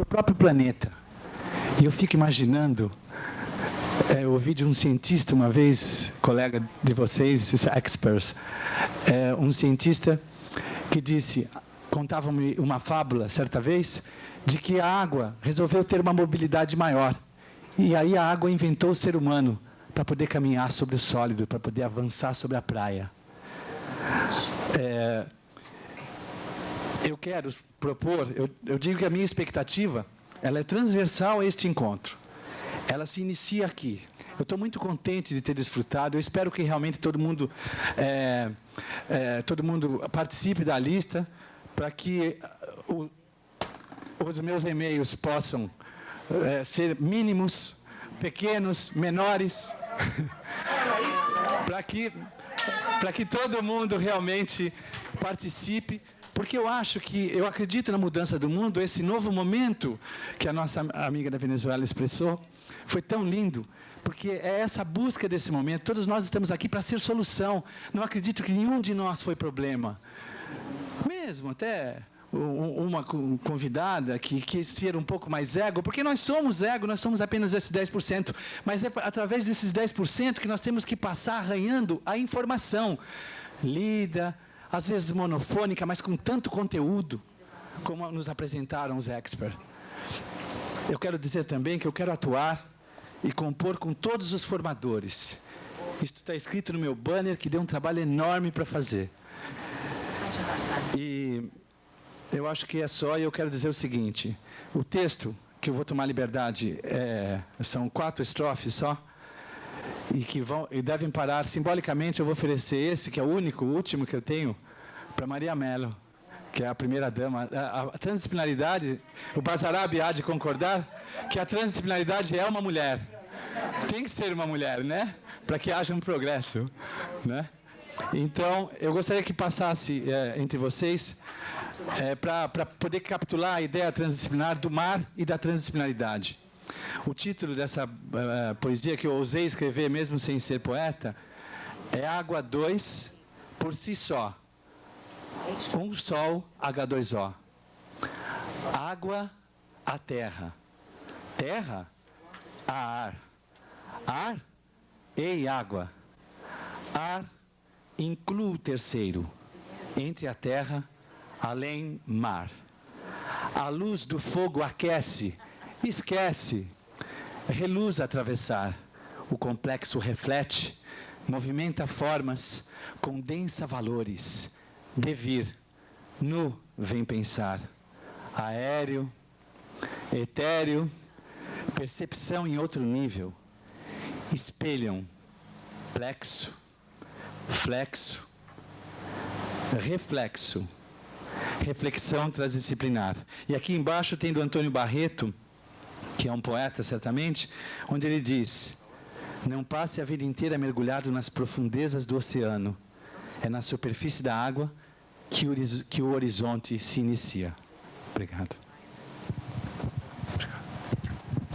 do próprio planeta. E eu fico imaginando, eu ouvi de um cientista uma vez, colega de vocês, experts, um cientista que disse, contava-me uma fábula, certa vez, de que a água resolveu ter uma mobilidade maior. E aí a água inventou o ser humano para poder caminhar sobre o sólido, para poder avançar sobre a praia. Eu quero propor, eu digo que a minha expectativa, ela é transversal a este encontro. Ela se inicia aqui. Eu estou muito contente de ter desfrutado. Eu espero que realmente todo mundo participe da lista, para que os meus e-mails possam ser mínimos, pequenos, menores, para que todo mundo realmente participe. Porque eu acredito na mudança do mundo. Esse novo momento que a nossa amiga da Venezuela expressou foi tão lindo, porque é essa busca desse momento. Todos nós estamos aqui para ser solução. Não acredito que nenhum de nós foi problema. Mesmo até uma convidada que quis ser um pouco mais ego, porque nós somos ego, nós somos apenas esses 10%, mas é através desses 10% que nós temos que passar arranhando a informação lida, às vezes monofônica, mas com tanto conteúdo, como nos apresentaram os experts. Eu quero dizer também que eu quero atuar e compor com todos os formadores. Isso está escrito no meu banner, que deu um trabalho enorme para fazer. E eu acho que é só, e eu quero dizer o seguinte, o texto, que eu vou tomar liberdade, são 4 estrofes só, e devem parar. Simbolicamente, eu vou oferecer esse, que é o último que eu tenho, para Maria Mello, que é a primeira dama. A transdisciplinaridade, o Basarab há de concordar que a transdisciplinaridade é uma mulher. Tem que ser uma mulher, né? Para que haja um progresso, né? Então, eu gostaria que passasse entre vocês, para poder capturar a ideia transdisciplinar do mar e da transdisciplinaridade. O título dessa poesia, que eu ousei escrever mesmo sem ser poeta, é Água 2 por si só. Um sol, H2O. Água, a terra. Terra, a ar. Ar, e água. Ar inclui o terceiro. Entre a terra, além mar. A luz do fogo aquece, esquece, reluz a atravessar. O complexo reflete, movimenta formas, condensa valores. Devir, nu vem pensar. Aéreo, etéreo, percepção em outro nível. Espelham, plexo, flexo, reflexo. Reflexão transdisciplinar. E aqui embaixo tem do Antônio Barreto, que é um poeta, certamente, onde ele diz: não passe a vida inteira mergulhado nas profundezas do oceano. É na superfície da água que o horizonte se inicia. Obrigado.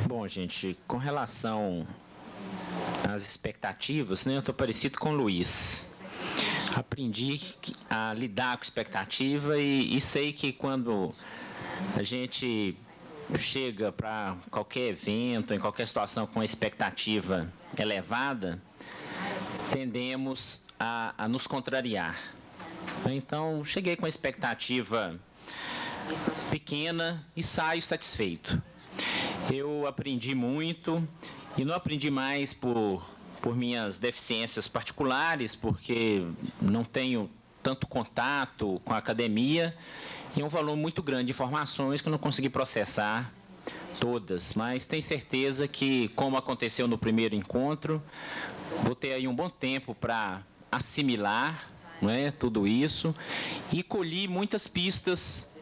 Bom, gente, com relação às expectativas, né, eu estou parecido com o Luiz. Aprendi a lidar com expectativa e sei que quando a gente chega para qualquer evento, em qualquer situação com expectativa elevada, tendemos a nos contrariar. Então, cheguei com a expectativa pequena e saio satisfeito. Eu aprendi muito e não aprendi mais por minhas deficiências particulares, porque não tenho tanto contato com a academia, e um valor muito grande de informações que eu não consegui processar todas, mas tenho certeza que, como aconteceu no primeiro encontro, vou ter aí um bom tempo para assimilar, não é, tudo isso, e colhi muitas pistas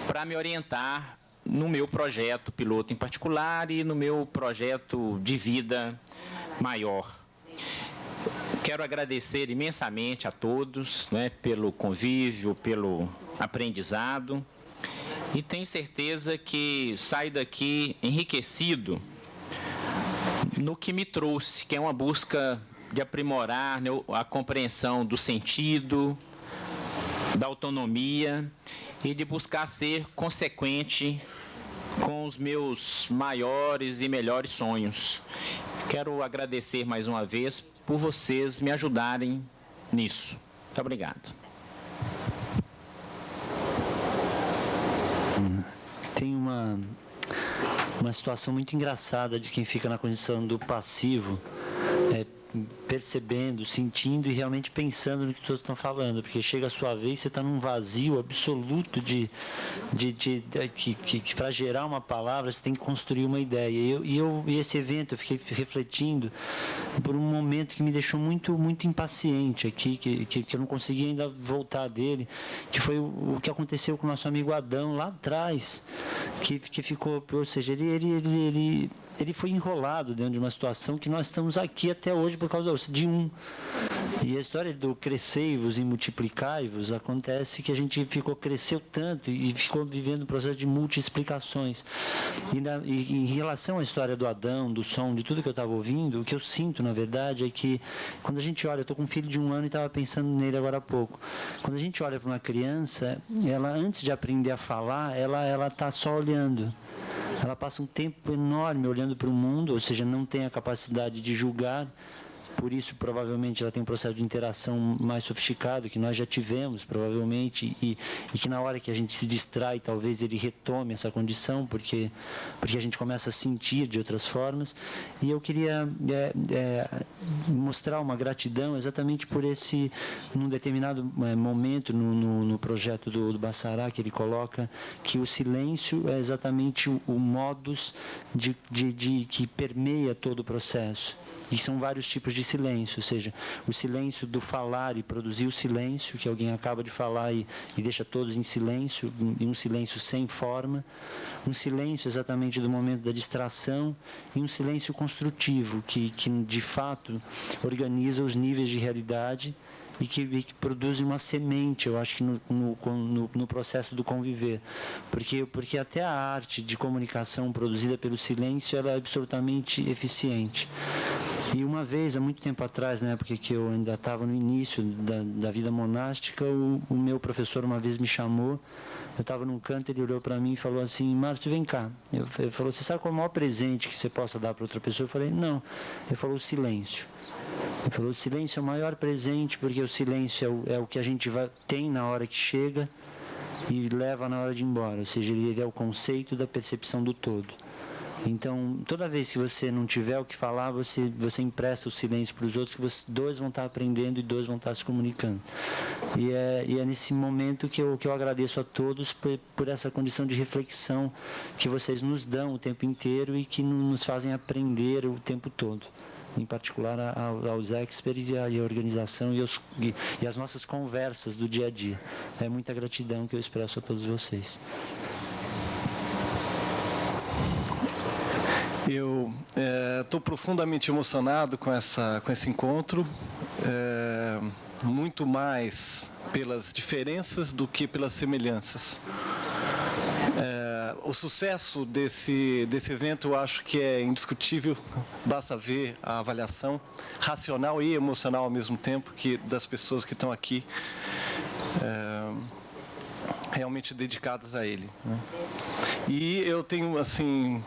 para me orientar no meu projeto piloto em particular e no meu projeto de vida maior. Quero agradecer imensamente a todos, né, pelo convívio, pelo aprendizado, e tenho certeza que saio daqui enriquecido no que me trouxe, que é uma busca de aprimorar, né, a compreensão do sentido, da autonomia e de buscar ser consequente com os meus maiores e melhores sonhos. Quero agradecer mais uma vez por vocês me ajudarem nisso. Muito obrigado. Tem uma situação muito engraçada de quem fica na condição do passivo, percebendo, sentindo e realmente pensando no que todos estão falando, porque chega a sua vez, você está num vazio absoluto que para gerar uma palavra você tem que construir uma ideia. E esse evento eu fiquei refletindo por um momento que me deixou muito impaciente aqui, que eu não consegui ainda voltar dele, que foi o que aconteceu com o nosso amigo Adão lá atrás, que ficou, ou seja, ele foi enrolado dentro de uma situação que nós estamos aqui até hoje por causa de um. E a história do crescei-vos e multiplicai-vos acontece que a gente cresceu tanto e ficou vivendo um processo de multi-explicações. E em relação à história do Adão, do som, de tudo que eu estava ouvindo, o que eu sinto, na verdade, é que quando a gente olha, eu estou com um filho de 1 ano e estava pensando nele agora há pouco. Quando a gente olha para uma criança, ela, antes de aprender a falar, ela está só olhando. Ela passa um tempo enorme olhando para o mundo, ou seja, não tem a capacidade de julgar. Por isso, provavelmente, ela tem um processo de interação mais sofisticado, que nós já tivemos, provavelmente, e que na hora que a gente se distrai, talvez ele retome essa condição, porque a gente começa a sentir de outras formas. E eu queria mostrar uma gratidão exatamente por esse, num determinado momento, no projeto do Bassará, que ele coloca, que o silêncio é exatamente o modus que permeia todo o processo. E são vários tipos de silêncio, ou seja, o silêncio do falar e produzir o silêncio, que alguém acaba de falar e deixa todos em silêncio, e um silêncio sem forma, um silêncio exatamente do momento da distração e um silêncio construtivo, que de fato organiza os níveis de realidade e que produz uma semente, eu acho que no processo do conviver. Porque até a arte de comunicação produzida pelo silêncio ela é absolutamente eficiente. E uma vez, há muito tempo atrás, na época que eu ainda estava no início da vida monástica, o meu professor uma vez me chamou, eu estava num canto, ele olhou para mim e falou assim: Márcio, vem cá. Ele falou: você sabe qual é o maior presente que você possa dar para outra pessoa? Eu falei: não. Ele falou: o silêncio. Ele falou: o silêncio é o maior presente, porque o silêncio é o que a gente tem na hora que chega e leva na hora de ir embora, ou seja, ele é o conceito da percepção do todo. Então, toda vez que você não tiver o que falar, você empresta o silêncio para os outros, que dois vão estar aprendendo e dois vão estar se comunicando. E é nesse momento que eu agradeço a todos por essa condição de reflexão que vocês nos dão o tempo inteiro e que nos fazem aprender o tempo todo. Em particular aos experts e à organização e as nossas conversas do dia a dia. É muita gratidão que eu expresso a todos vocês. Eu estou profundamente emocionado com esse encontro, muito mais pelas diferenças do que pelas semelhanças. O sucesso desse evento eu acho que é indiscutível, basta ver a avaliação racional e emocional ao mesmo tempo das pessoas que estão aqui realmente dedicadas a ele, né? E eu tenho assim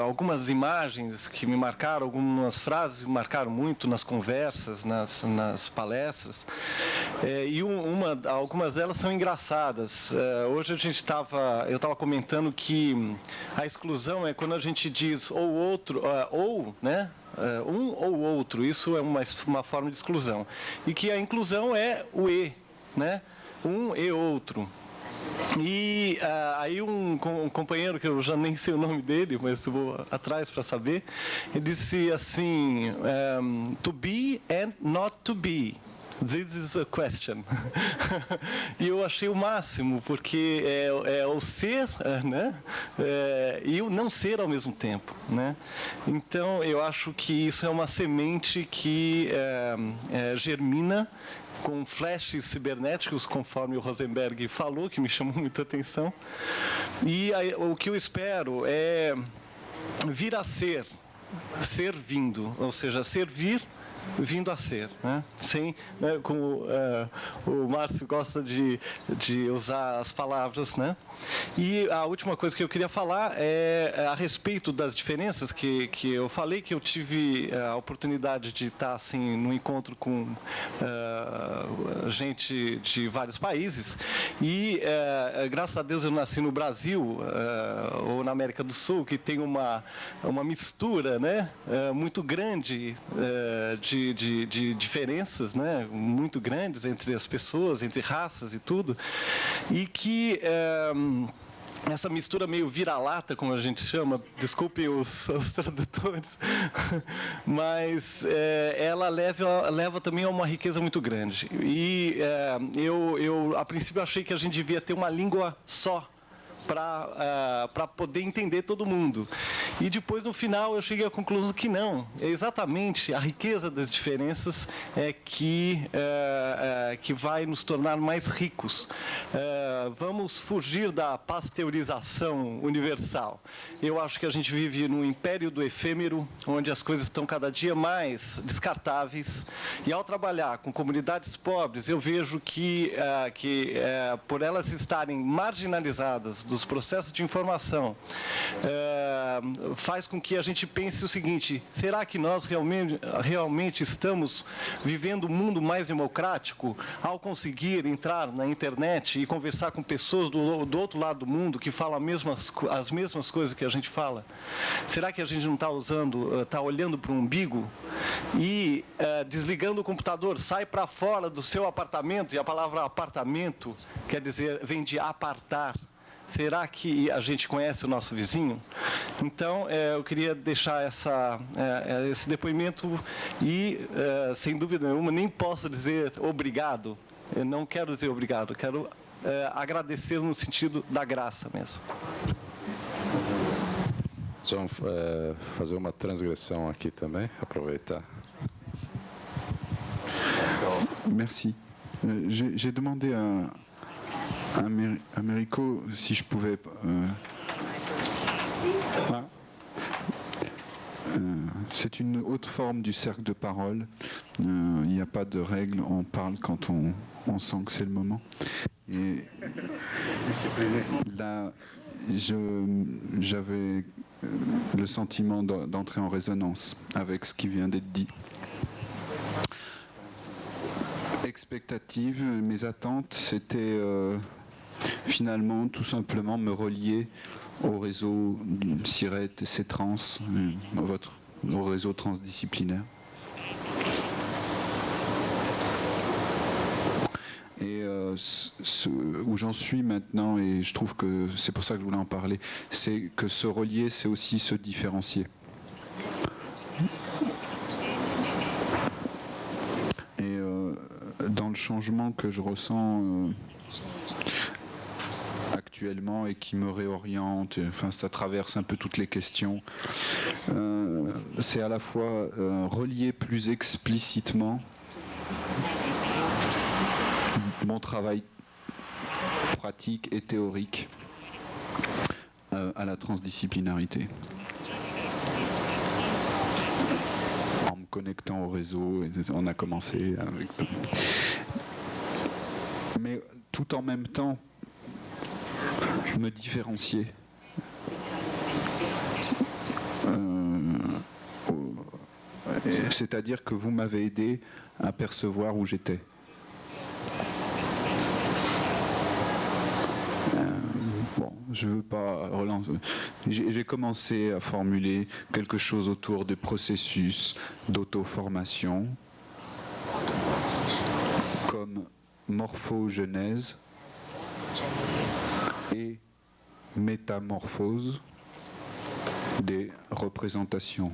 algumas imagens que me marcaram, algumas frases que me marcaram muito nas conversas, nas palestras, e algumas delas são engraçadas. Hoje eu estava comentando que a exclusão é quando a gente diz ou outro, ou, né? Um ou outro, isso é uma forma de exclusão. E que a inclusão é o e, né? Um e outro. E aí um companheiro, que eu já nem sei o nome dele, mas eu vou atrás para saber, ele disse assim: to be and not to be. This is a question. E eu achei o máximo, porque é o ser, né? E o não ser ao mesmo tempo, né? Então, eu acho que isso é uma semente que germina com flashes cibernéticos, conforme o Rosenberg falou, que me chamou muita atenção. E o que eu espero é vir a ser vindo, ou seja, servir vindo a ser, né? Sem, né, como o Márcio gosta de usar as palavras, né? E a última coisa que eu queria falar é a respeito das diferenças que eu falei, que eu tive a oportunidade de estar assim no encontro com gente de vários países e graças a Deus eu nasci no Brasil ou na América do Sul, que tem uma mistura, né, muito grande de diferenças, né, muito grandes entre as pessoas, entre raças e tudo, e que essa mistura meio vira-lata, como a gente chama, desculpem os tradutores, mas ela leva também a uma riqueza muito grande. E eu, a princípio, achei que a gente devia ter uma língua só, para poder entender todo mundo. E depois, no final, eu cheguei à conclusão que não. É exatamente a riqueza das diferenças que vai nos tornar mais ricos. Vamos fugir da pasteurização universal. Eu acho que a gente vive num império do efêmero, onde as coisas estão cada dia mais descartáveis. E ao trabalhar com comunidades pobres, eu vejo que por elas estarem marginalizadas dos processos de informação, faz com que a gente pense o seguinte: será que nós realmente estamos vivendo um mundo mais democrático ao conseguir entrar na internet e conversar com pessoas do outro lado do mundo que falam as mesmas coisas que a gente fala? Será que a gente não está olhando para o umbigo e desligando o computador, sai para fora do seu apartamento, e a palavra apartamento vem de apartar. Será que a gente conhece o nosso vizinho? Então, eu queria deixar esse depoimento e, sem dúvida nenhuma, nem posso dizer obrigado. Eu não quero dizer obrigado, quero agradecer no sentido da graça mesmo. Vamos fazer uma transgressão aqui também, aproveitar. Merci. J'ai demandé à Américo si je pouvais... c'est une haute forme du cercle de parole. Il n'y a pas de règle, on parle quand on sent que c'est le moment. Et là, j'avais le sentiment d'entrer en résonance avec ce qui vient d'être dit. Expectative, mes attentes, c'était finalement tout simplement me relier au réseau CIRET et CETRANS, au réseau transdisciplinaire. Et où j'en suis maintenant, et je trouve que c'est pour ça que je voulais en parler, c'est que se relier, c'est aussi se différencier. Et dans le changement que je ressens actuellement et qui me réoriente, enfin ça traverse un peu toutes les questions, c'est à la fois relier plus explicitement mon travail pratique et théorique à la transdisciplinarité. En me connectant au réseau, on a commencé avec... Mais tout en même temps, me différencier. C'est-à-dire que vous m'avez aidé à percevoir où j'étais. Bon, je veux pas relancer. J'ai commencé à formuler quelque chose autour des processus d'auto-formation comme morphogenèse et métamorphose des représentations.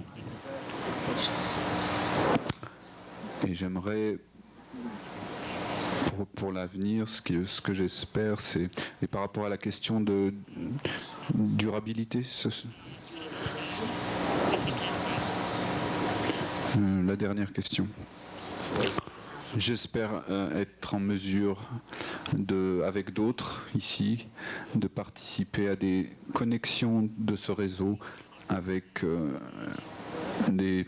Et j'aimerais, pour l'avenir, ce que j'espère, c'est, et par rapport à la question de durabilité, la dernière question. J'espère être en mesure, avec d'autres ici, de participer à des connexions de ce réseau avec des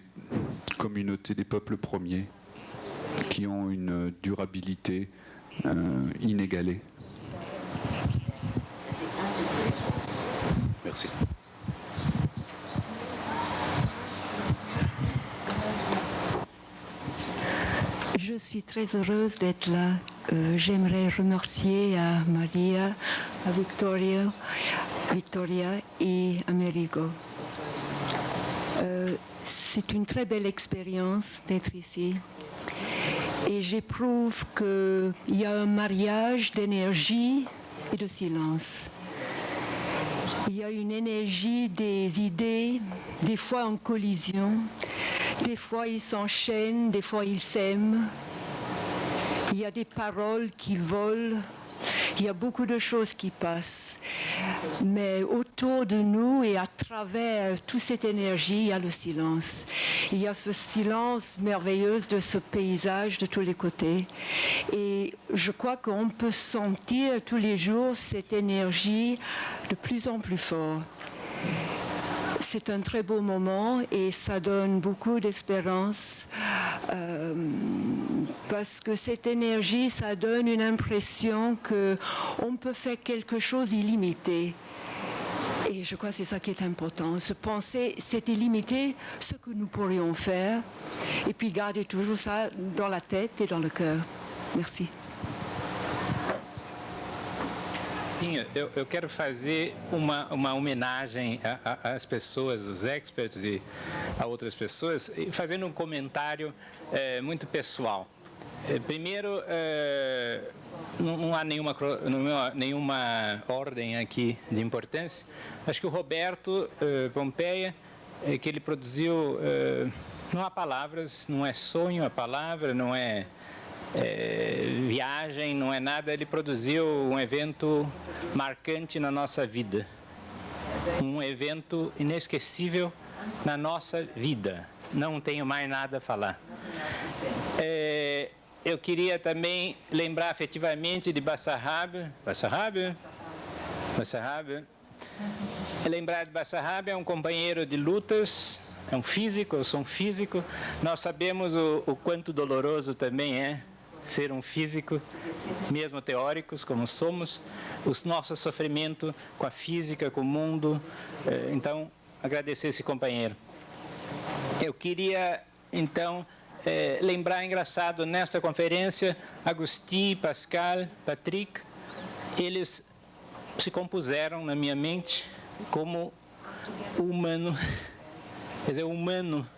communautés, des peuples premiers qui ont une durabilité inégalée. Merci. Je suis très heureuse d'être là. J'aimerais remercier à Maria, à Victoria et Amerigo. C'est une très belle expérience d'être ici. Et j'éprouve qu'il y a un mariage d'énergie et de silence. Il y a une énergie des idées, des fois en collision, des fois ils s'enchaînent, des fois ils s'aiment. Il y a des paroles qui volent, il y a beaucoup de choses qui passent. Mais autour de nous et à travers toute cette énergie, il y a le silence. Il y a ce silence merveilleux de ce paysage de tous les côtés. Et je crois qu'on peut sentir tous les jours cette énergie de plus en plus fort. C'est un très beau moment et ça donne beaucoup d'espérance parce que cette énergie, ça donne une impression qu'on peut faire quelque chose d'illimité. Et je crois que c'est ça qui est important. Se penser, c'est illimité ce que nous pourrions faire et puis garder toujours ça dans la tête et dans le cœur. Merci. Eu quero fazer uma homenagem às pessoas, os experts e a outras pessoas, fazendo um comentário muito pessoal. Primeiro, não há nenhuma ordem aqui de importância. Acho que o Roberto Pompeia, que ele produziu, não há palavras, não é sonho a palavra, não é viagem, não é nada, ele produziu um evento marcante na nossa vida, um evento inesquecível na nossa vida. Não tenho mais nada a falar. Eu queria também lembrar afetivamente de Basarab. Lembrar de Basarab é um companheiro de lutas, é um físico, eu sou um físico. Nós sabemos o quanto doloroso também é ser um físico, mesmo teóricos como somos, o nosso sofrimento com a física, com o mundo. Então, agradecer esse companheiro. Eu queria, então, lembrar, engraçado, nesta conferência, Agustin, Pascal, Patrick, eles se compuseram na minha mente como o humano, quer dizer, o humano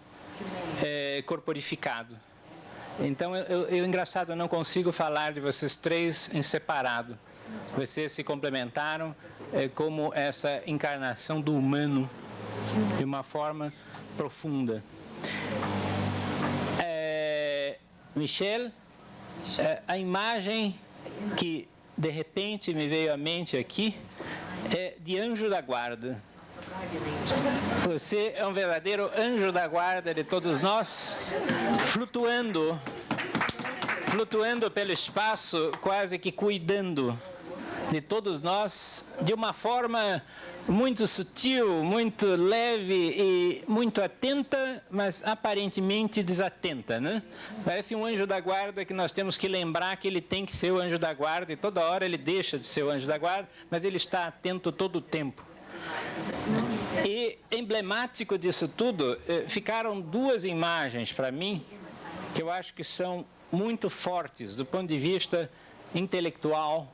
corporificado. Então, engraçado, eu não consigo falar de vocês três em separado. Vocês se complementaram como essa encarnação do humano de uma forma profunda. Michel, a imagem que de repente me veio à mente aqui é de anjo da guarda. Você é um verdadeiro anjo da guarda de todos nós, flutuando pelo espaço, quase que cuidando de todos nós, de uma forma muito sutil, muito leve e muito atenta, mas aparentemente desatenta, né? Parece um anjo da guarda que nós temos que lembrar que ele tem que ser o anjo da guarda e toda hora ele deixa de ser o anjo da guarda, mas ele está atento todo o tempo. E emblemático disso tudo, ficaram duas imagens para mim que eu acho que são muito fortes do ponto de vista intelectual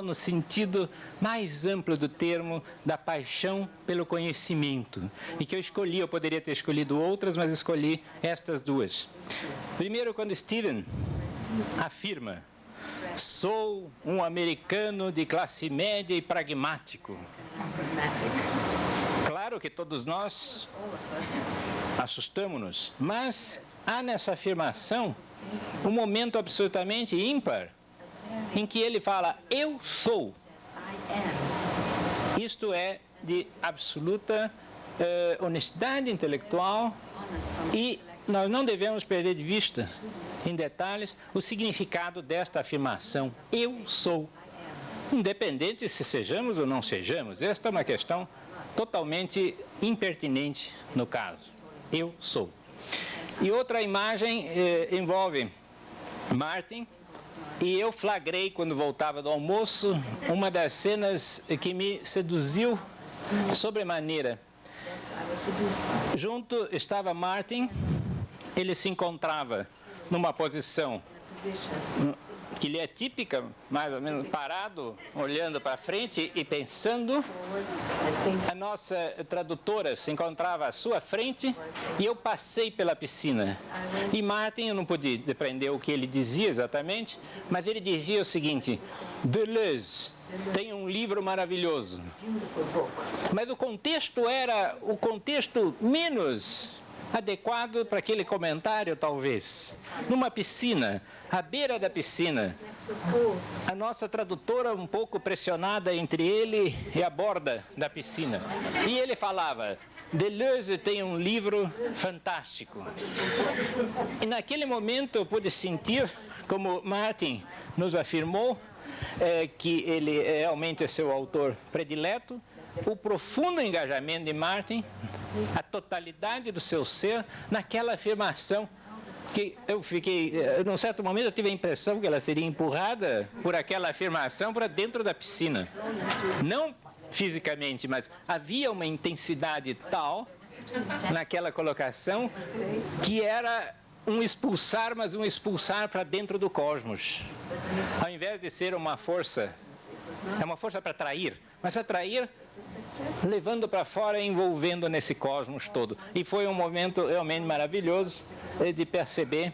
no sentido mais amplo do termo, da paixão pelo conhecimento. E que eu escolhi, eu poderia ter escolhido outras, mas escolhi estas duas. Primeiro, quando Stephen afirma: sou um americano de classe média e pragmático. Claro que todos nós assustamos-nos, mas há nessa afirmação um momento absolutamente ímpar em que ele fala, eu sou. Isto é de absoluta honestidade intelectual e nós não devemos perder de vista, em detalhes, o significado desta afirmação, eu sou. Independente se sejamos ou não sejamos, esta é uma questão totalmente impertinente no caso. Eu sou. E outra imagem envolve Martin E eu flagrei, quando voltava do almoço, uma das cenas que me seduziu sobremaneira. Junto estava Martin, ele se encontrava numa posição que lhe é típica, mais ou menos parado, olhando para frente e pensando. A nossa tradutora se encontrava à sua frente e eu passei pela piscina. E Martin, eu não pude depreender o que ele dizia exatamente, mas ele dizia o seguinte: Deleuze tem um livro maravilhoso. Mas o contexto era o contexto menos adequado para aquele comentário, talvez. Numa piscina, à beira da piscina, a nossa tradutora um pouco pressionada entre ele e a borda da piscina. E ele falava: Deleuze tem um livro fantástico. E naquele momento eu pude sentir, como Martin nos afirmou, que ele realmente é seu autor predileto, o profundo engajamento de Martin, a totalidade do seu ser naquela afirmação que eu fiquei, num certo momento eu tive a impressão que ela seria empurrada por aquela afirmação para dentro da piscina. Não fisicamente, mas havia uma intensidade tal naquela colocação que era um expulsar, mas um expulsar para dentro do cosmos. Ao invés de ser uma força, é uma força para atrair, mas atrair levando para fora e envolvendo nesse cosmos todo. E foi um momento realmente maravilhoso de perceber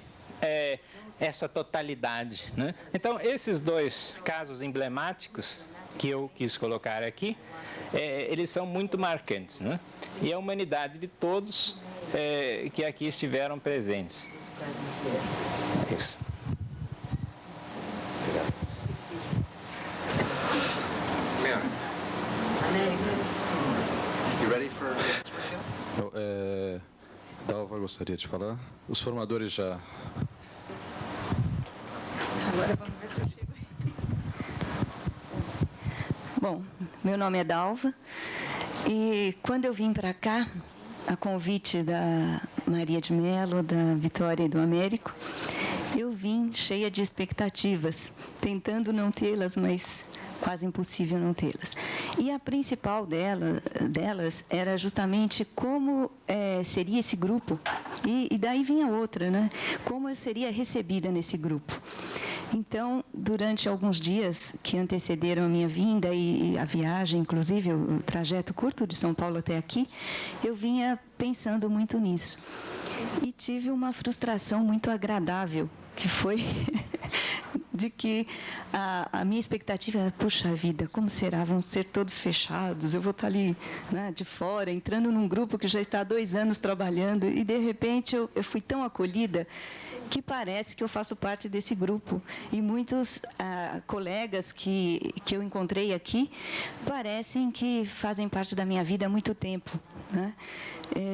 essa totalidade, né? Então, esses dois casos emblemáticos que eu quis colocar aqui, eles são muito marcantes, né? E a humanidade de todos que aqui estiveram presentes. Isso. Dalva gostaria de falar. Os formadores já... Agora vamos ver se eu chego aí. Bom, meu nome é Dalva e quando eu vim para cá, a convite da Maria de Mello, da Vitória e do Américo, eu vim cheia de expectativas, tentando não tê-las, mas quase impossível não tê-las. E a principal delas era justamente como seria esse grupo. E daí vinha outra, né? Como eu seria recebida nesse grupo. Então, durante alguns dias que antecederam a minha vinda e a viagem, inclusive o trajeto curto de São Paulo até aqui, eu vinha pensando muito nisso. E tive uma frustração muito agradável, que foi de que a minha expectativa era, puxa vida, como será? Vão ser todos fechados, eu vou estar ali, né, de fora, entrando num grupo que já está há 2 anos trabalhando, e de repente eu fui tão acolhida que parece que eu faço parte desse grupo. E muitos colegas que eu encontrei aqui parecem que fazem parte da minha vida há muito tempo, né?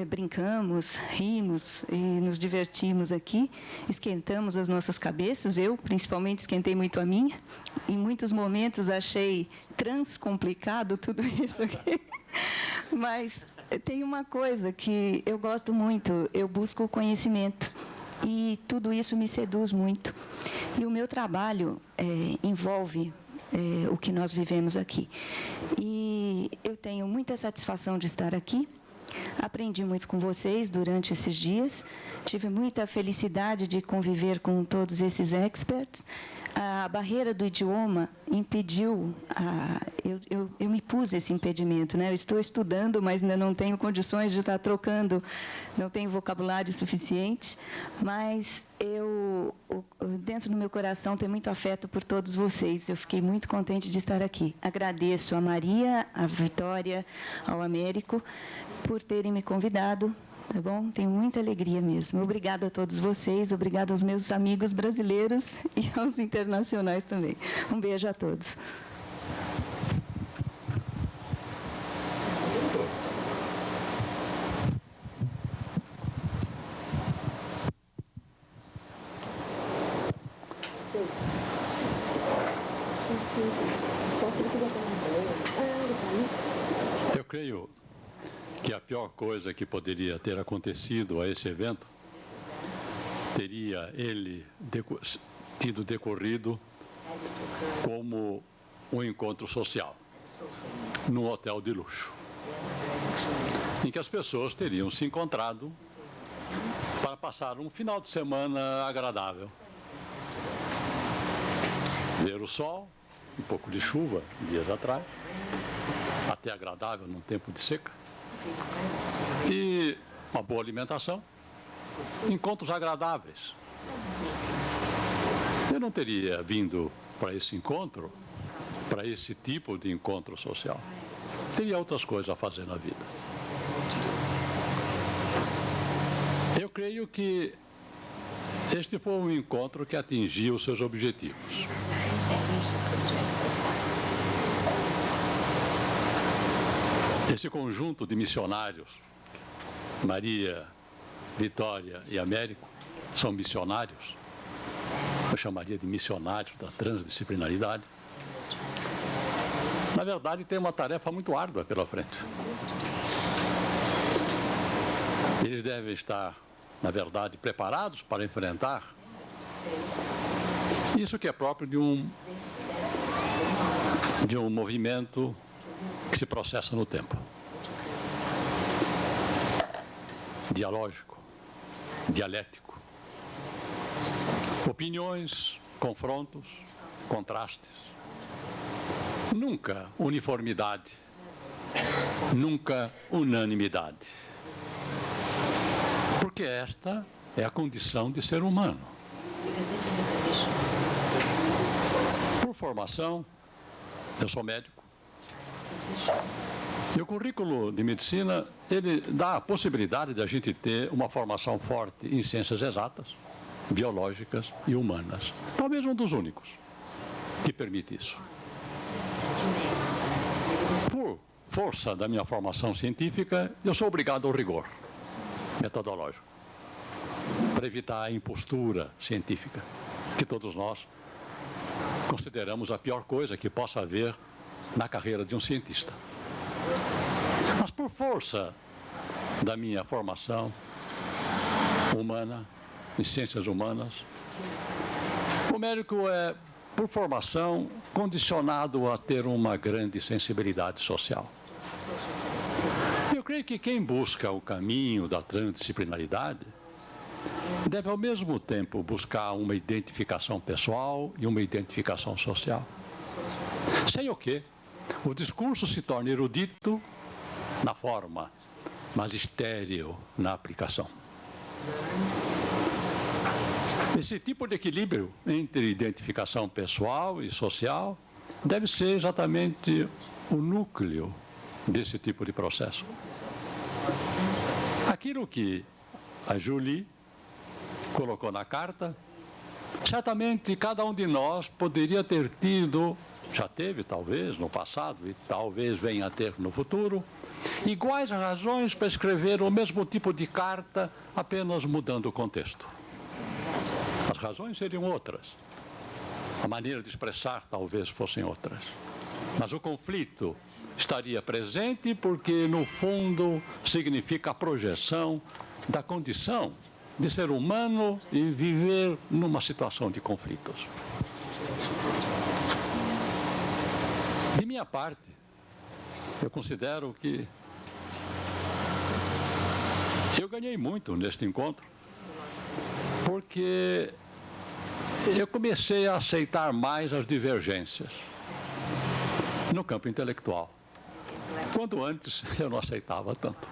Brincamos, rimos e nos divertimos aqui, esquentamos as nossas cabeças, eu principalmente esquentei muito a minha, em muitos momentos achei transcomplicado tudo isso aqui, mas tem uma coisa que eu gosto muito, eu busco o conhecimento e tudo isso me seduz muito, e o meu trabalho envolve o que nós vivemos aqui, e eu tenho muita satisfação de estar aqui. Aprendi muito com vocês durante esses dias, tive muita felicidade de conviver com todos esses experts. A barreira do idioma impediu, eu me pus esse impedimento, né? Eu estou estudando, mas ainda não tenho condições de estar trocando, não tenho vocabulário suficiente, mas dentro do meu coração tem muito afeto por todos vocês. Eu fiquei muito contente de estar aqui. Agradeço a Maria, a Vitória, ao Américo, por terem me convidado, tá bom? Tenho muita alegria mesmo. Obrigada a todos vocês, obrigada aos meus amigos brasileiros e aos internacionais também. Um beijo a todos. Eu creio que a pior coisa que poderia ter acontecido a esse evento teria ele tido decorrido como um encontro social, num hotel de luxo, em que as pessoas teriam se encontrado para passar um final de semana agradável. Ver o sol, um pouco de chuva dias atrás, até agradável num tempo de seca, e uma boa alimentação, encontros agradáveis. Eu não teria vindo para esse encontro, para esse tipo de encontro social. Teria outras coisas a fazer na vida. Eu creio que este foi um encontro que atingiu os seus objetivos. Esse conjunto de missionários, Maria, Vitória e Américo, são missionários. Eu chamaria de missionários da transdisciplinaridade. Na verdade, tem uma tarefa muito árdua pela frente. Eles devem estar, na verdade, preparados para enfrentar isso que é próprio de um movimento que se processa no tempo. Dialógico, dialético. Opiniões, confrontos, contrastes. Nunca uniformidade, nunca unanimidade. Porque esta é a condição de ser humano. Por formação, eu sou médico. E o currículo de medicina, ele dá a possibilidade de a gente ter uma formação forte em ciências exatas, biológicas e humanas. Talvez um dos únicos que permite isso. Por força da minha formação científica, eu sou obrigado ao rigor metodológico, para evitar a impostura científica, que todos nós consideramos a pior coisa que possa haver na carreira de um cientista. Mas por força da minha formação humana, em ciências humanas, o médico é, por formação, condicionado a ter uma grande sensibilidade social. Eu creio que quem busca o caminho da transdisciplinaridade deve, ao mesmo tempo, buscar uma identificação pessoal e uma identificação social. Sem o que, o discurso se torna erudito na forma, mas estéril na aplicação. Esse tipo de equilíbrio entre identificação pessoal e social deve ser exatamente o núcleo desse tipo de processo. Aquilo que a Julie colocou na carta, certamente cada um de nós poderia ter tido, já teve talvez no passado e talvez venha a ter no futuro, iguais razões para escrever o mesmo tipo de carta, apenas mudando o contexto. As razões seriam outras. A maneira de expressar talvez fossem outras. Mas o conflito estaria presente porque, no fundo, significa a projeção da condição de ser humano e viver numa situação de conflitos. De minha parte, eu considero que eu ganhei muito neste encontro, porque eu comecei a aceitar mais as divergências no campo intelectual, quando antes eu não aceitava tanto.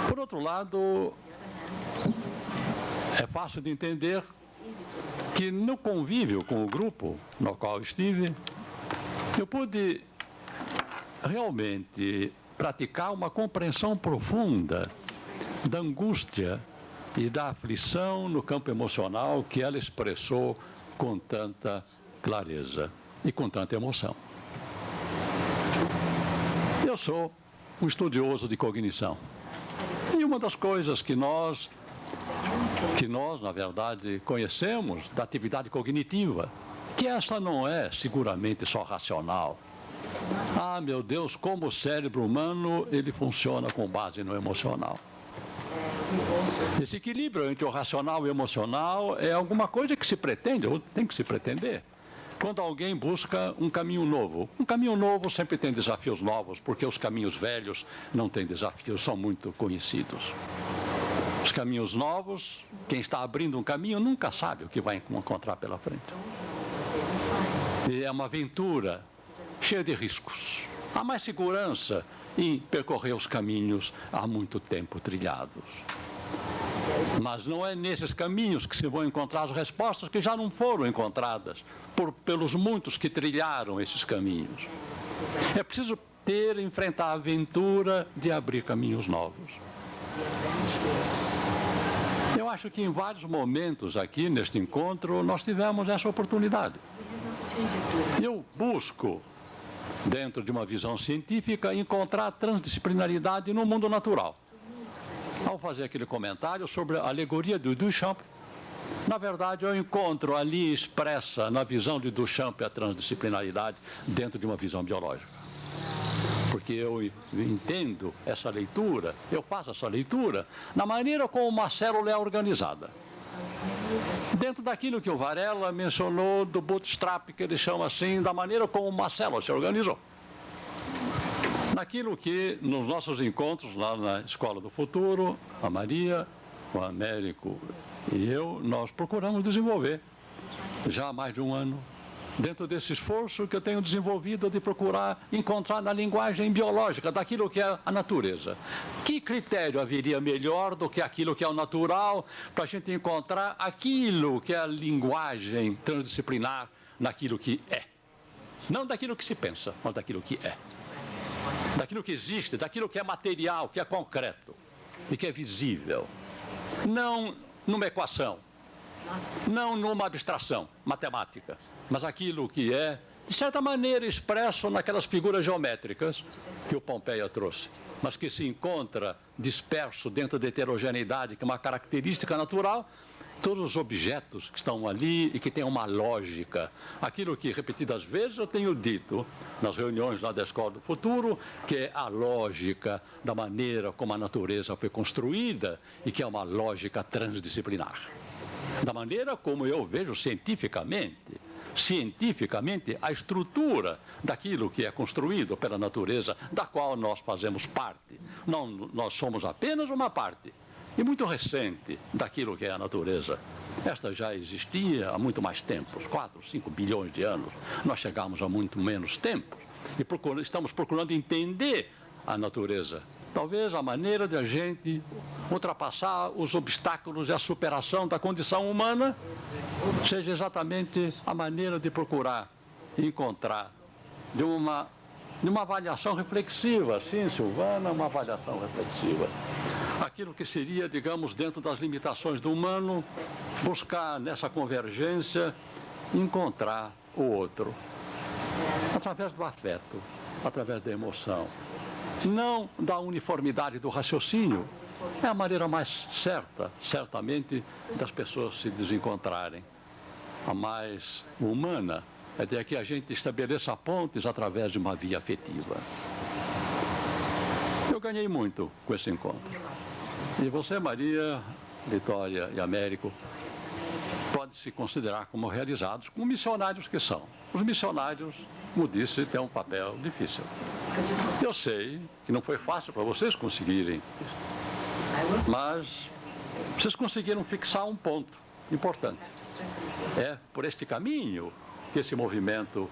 Por outro lado, é fácil de entender que no convívio com o grupo no qual estive, eu pude realmente praticar uma compreensão profunda da angústia e da aflição no campo emocional que ela expressou com tanta clareza e com tanta emoção. Eu sou um estudioso de cognição. E uma das coisas que nós, na verdade, conhecemos da atividade cognitiva, que essa não é seguramente só racional. Ah, meu Deus, como o cérebro humano, ele funciona com base no emocional. Esse equilíbrio entre o racional e o emocional é alguma coisa que se pretende, ou tem que se pretender, quando alguém busca um caminho novo. Um caminho novo sempre tem desafios novos, porque os caminhos velhos não têm desafios, são muito conhecidos. Os caminhos novos, quem está abrindo um caminho nunca sabe o que vai encontrar pela frente. E é uma aventura cheia de riscos. Há mais segurança em percorrer os caminhos há muito tempo trilhados. Mas não é nesses caminhos que se vão encontrar as respostas que já não foram encontradas pelos muitos que trilharam esses caminhos. É preciso enfrentar a aventura de abrir caminhos novos. Eu acho que em vários momentos aqui neste encontro nós tivemos essa oportunidade. Eu busco, dentro de uma visão científica, encontrar transdisciplinaridade no mundo natural. Ao fazer aquele comentário sobre a alegoria de Duchamp, na verdade eu encontro ali expressa na visão de Duchamp a transdisciplinaridade dentro de uma visão biológica. Porque eu entendo essa leitura, eu faço essa leitura na maneira como uma célula é organizada. Dentro daquilo que o Varela mencionou do bootstrap, que ele chama assim, da maneira como uma célula se organizou. Naquilo que, nos nossos encontros lá na Escola do Futuro, a Maria, o Américo e eu, nós procuramos desenvolver, já há mais de um ano, dentro desse esforço que eu tenho desenvolvido de procurar encontrar na linguagem biológica daquilo que é a natureza. Que critério haveria melhor do que aquilo que é o natural para a gente encontrar aquilo que é a linguagem transdisciplinar naquilo que é? Não daquilo que se pensa, mas daquilo que é. Daquilo que existe, daquilo que é material, que é concreto e que é visível. Não numa equação, não numa abstração matemática, mas aquilo que é, de certa maneira, expresso naquelas figuras geométricas que o Pompeia trouxe, mas que se encontra disperso dentro da heterogeneidade, que é uma característica natural, todos os objetos que estão ali e que têm uma lógica. Aquilo que, repetidas vezes, eu tenho dito nas reuniões lá da Escola do Futuro, que é a lógica da maneira como a natureza foi construída e que é uma lógica transdisciplinar. Da maneira como eu vejo cientificamente a estrutura daquilo que é construído pela natureza, da qual nós fazemos parte. Não, nós somos apenas uma parte, e muito recente, daquilo que é a natureza. Esta já existia há muito mais tempo, 4, 5 bilhões de anos. Nós chegamos a muito menos tempo e estamos procurando entender a natureza. Talvez a maneira de a gente ultrapassar os obstáculos e a superação da condição humana seja exatamente a maneira de procurar encontrar de uma avaliação reflexiva, sim, Silvana, uma avaliação reflexiva. Aquilo que seria, digamos, dentro das limitações do humano, buscar nessa convergência, encontrar o outro. Através do afeto, através da emoção. Não da uniformidade do raciocínio. É a maneira mais certa, certamente, das pessoas se desencontrarem. A mais humana é de que a gente estabeleça pontes através de uma via afetiva. Eu ganhei muito com esse encontro. E você, Maria, Vitória e Américo, pode se considerar como realizados, como missionários que são. Os missionários, como disse, têm um papel difícil. Eu sei que não foi fácil para vocês conseguirem, mas vocês conseguiram fixar um ponto importante. É por este caminho que esse movimento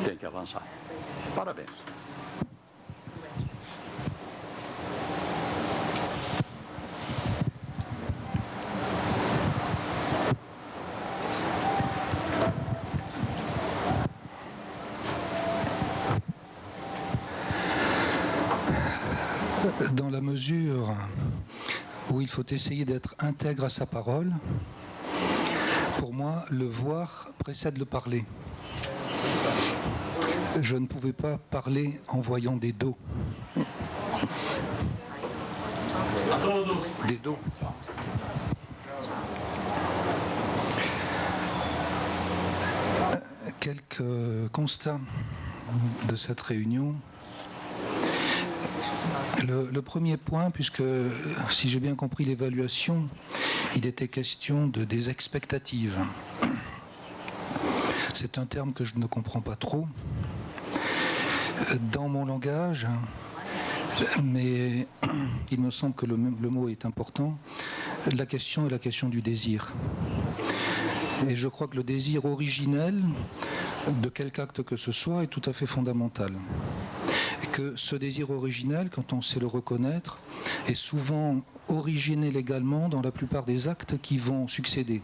tem que avançar. Parabéns. Dans la mesure où il faut essayer d'être intègre à sa parole, pour moi, le voir précède le parler. Je ne pouvais pas parler en voyant des dos. Des dos. Quelques constats de cette réunion. Le premier point, puisque si j'ai bien compris l'évaluation, il était question des expectatives. C'est un terme que je ne comprends pas trop dans mon langage, mais il me semble que le mot est important. La question est la question du désir. Et je crois que le désir originel de quelque acte que ce soit est tout à fait fondamental. Et que ce désir originel, quand on sait le reconnaître, est souvent originé légalement dans la plupart des actes qui vont succéder.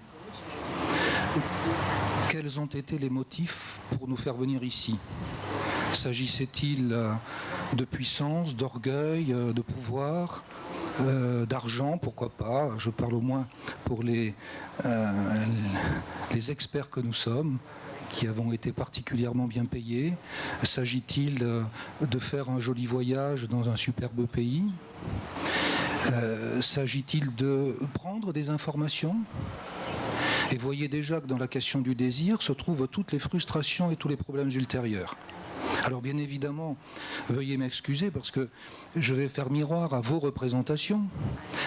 Quels ont été les motifs pour nous faire venir ici ? S'agissait-il de puissance, d'orgueil, de pouvoir, d'argent, pourquoi pas ? Je parle au moins pour les experts que nous sommes, qui avons été particulièrement bien payés. S'agit-il de faire un joli voyage dans un superbe pays ? S'agit-il de prendre des informations ? Et voyez déjà que dans la question du désir se trouvent toutes les frustrations et tous les problèmes ultérieurs. Alors bien évidemment, veuillez m'excuser parce que je vais faire miroir à vos représentations,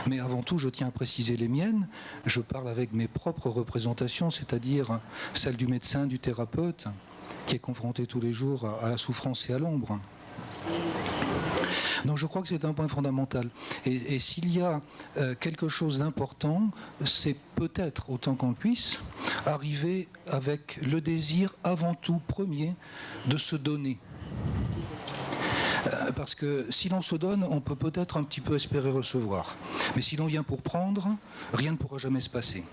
mais avant tout, je tiens à préciser les miennes. Je parle avec mes propres représentations, c'est-à-dire celles du médecin, du thérapeute, qui est confronté tous les jours à la souffrance et à l'ombre. Donc je crois que c'est un point fondamental. Et s'il y a quelque chose d'important, c'est peut-être, autant qu'on puisse, arriver avec le désir avant tout premier de se donner. Parce que si l'on se donne, on peut peut-être un petit peu espérer recevoir. Mais si l'on vient pour prendre, rien ne pourra jamais se passer.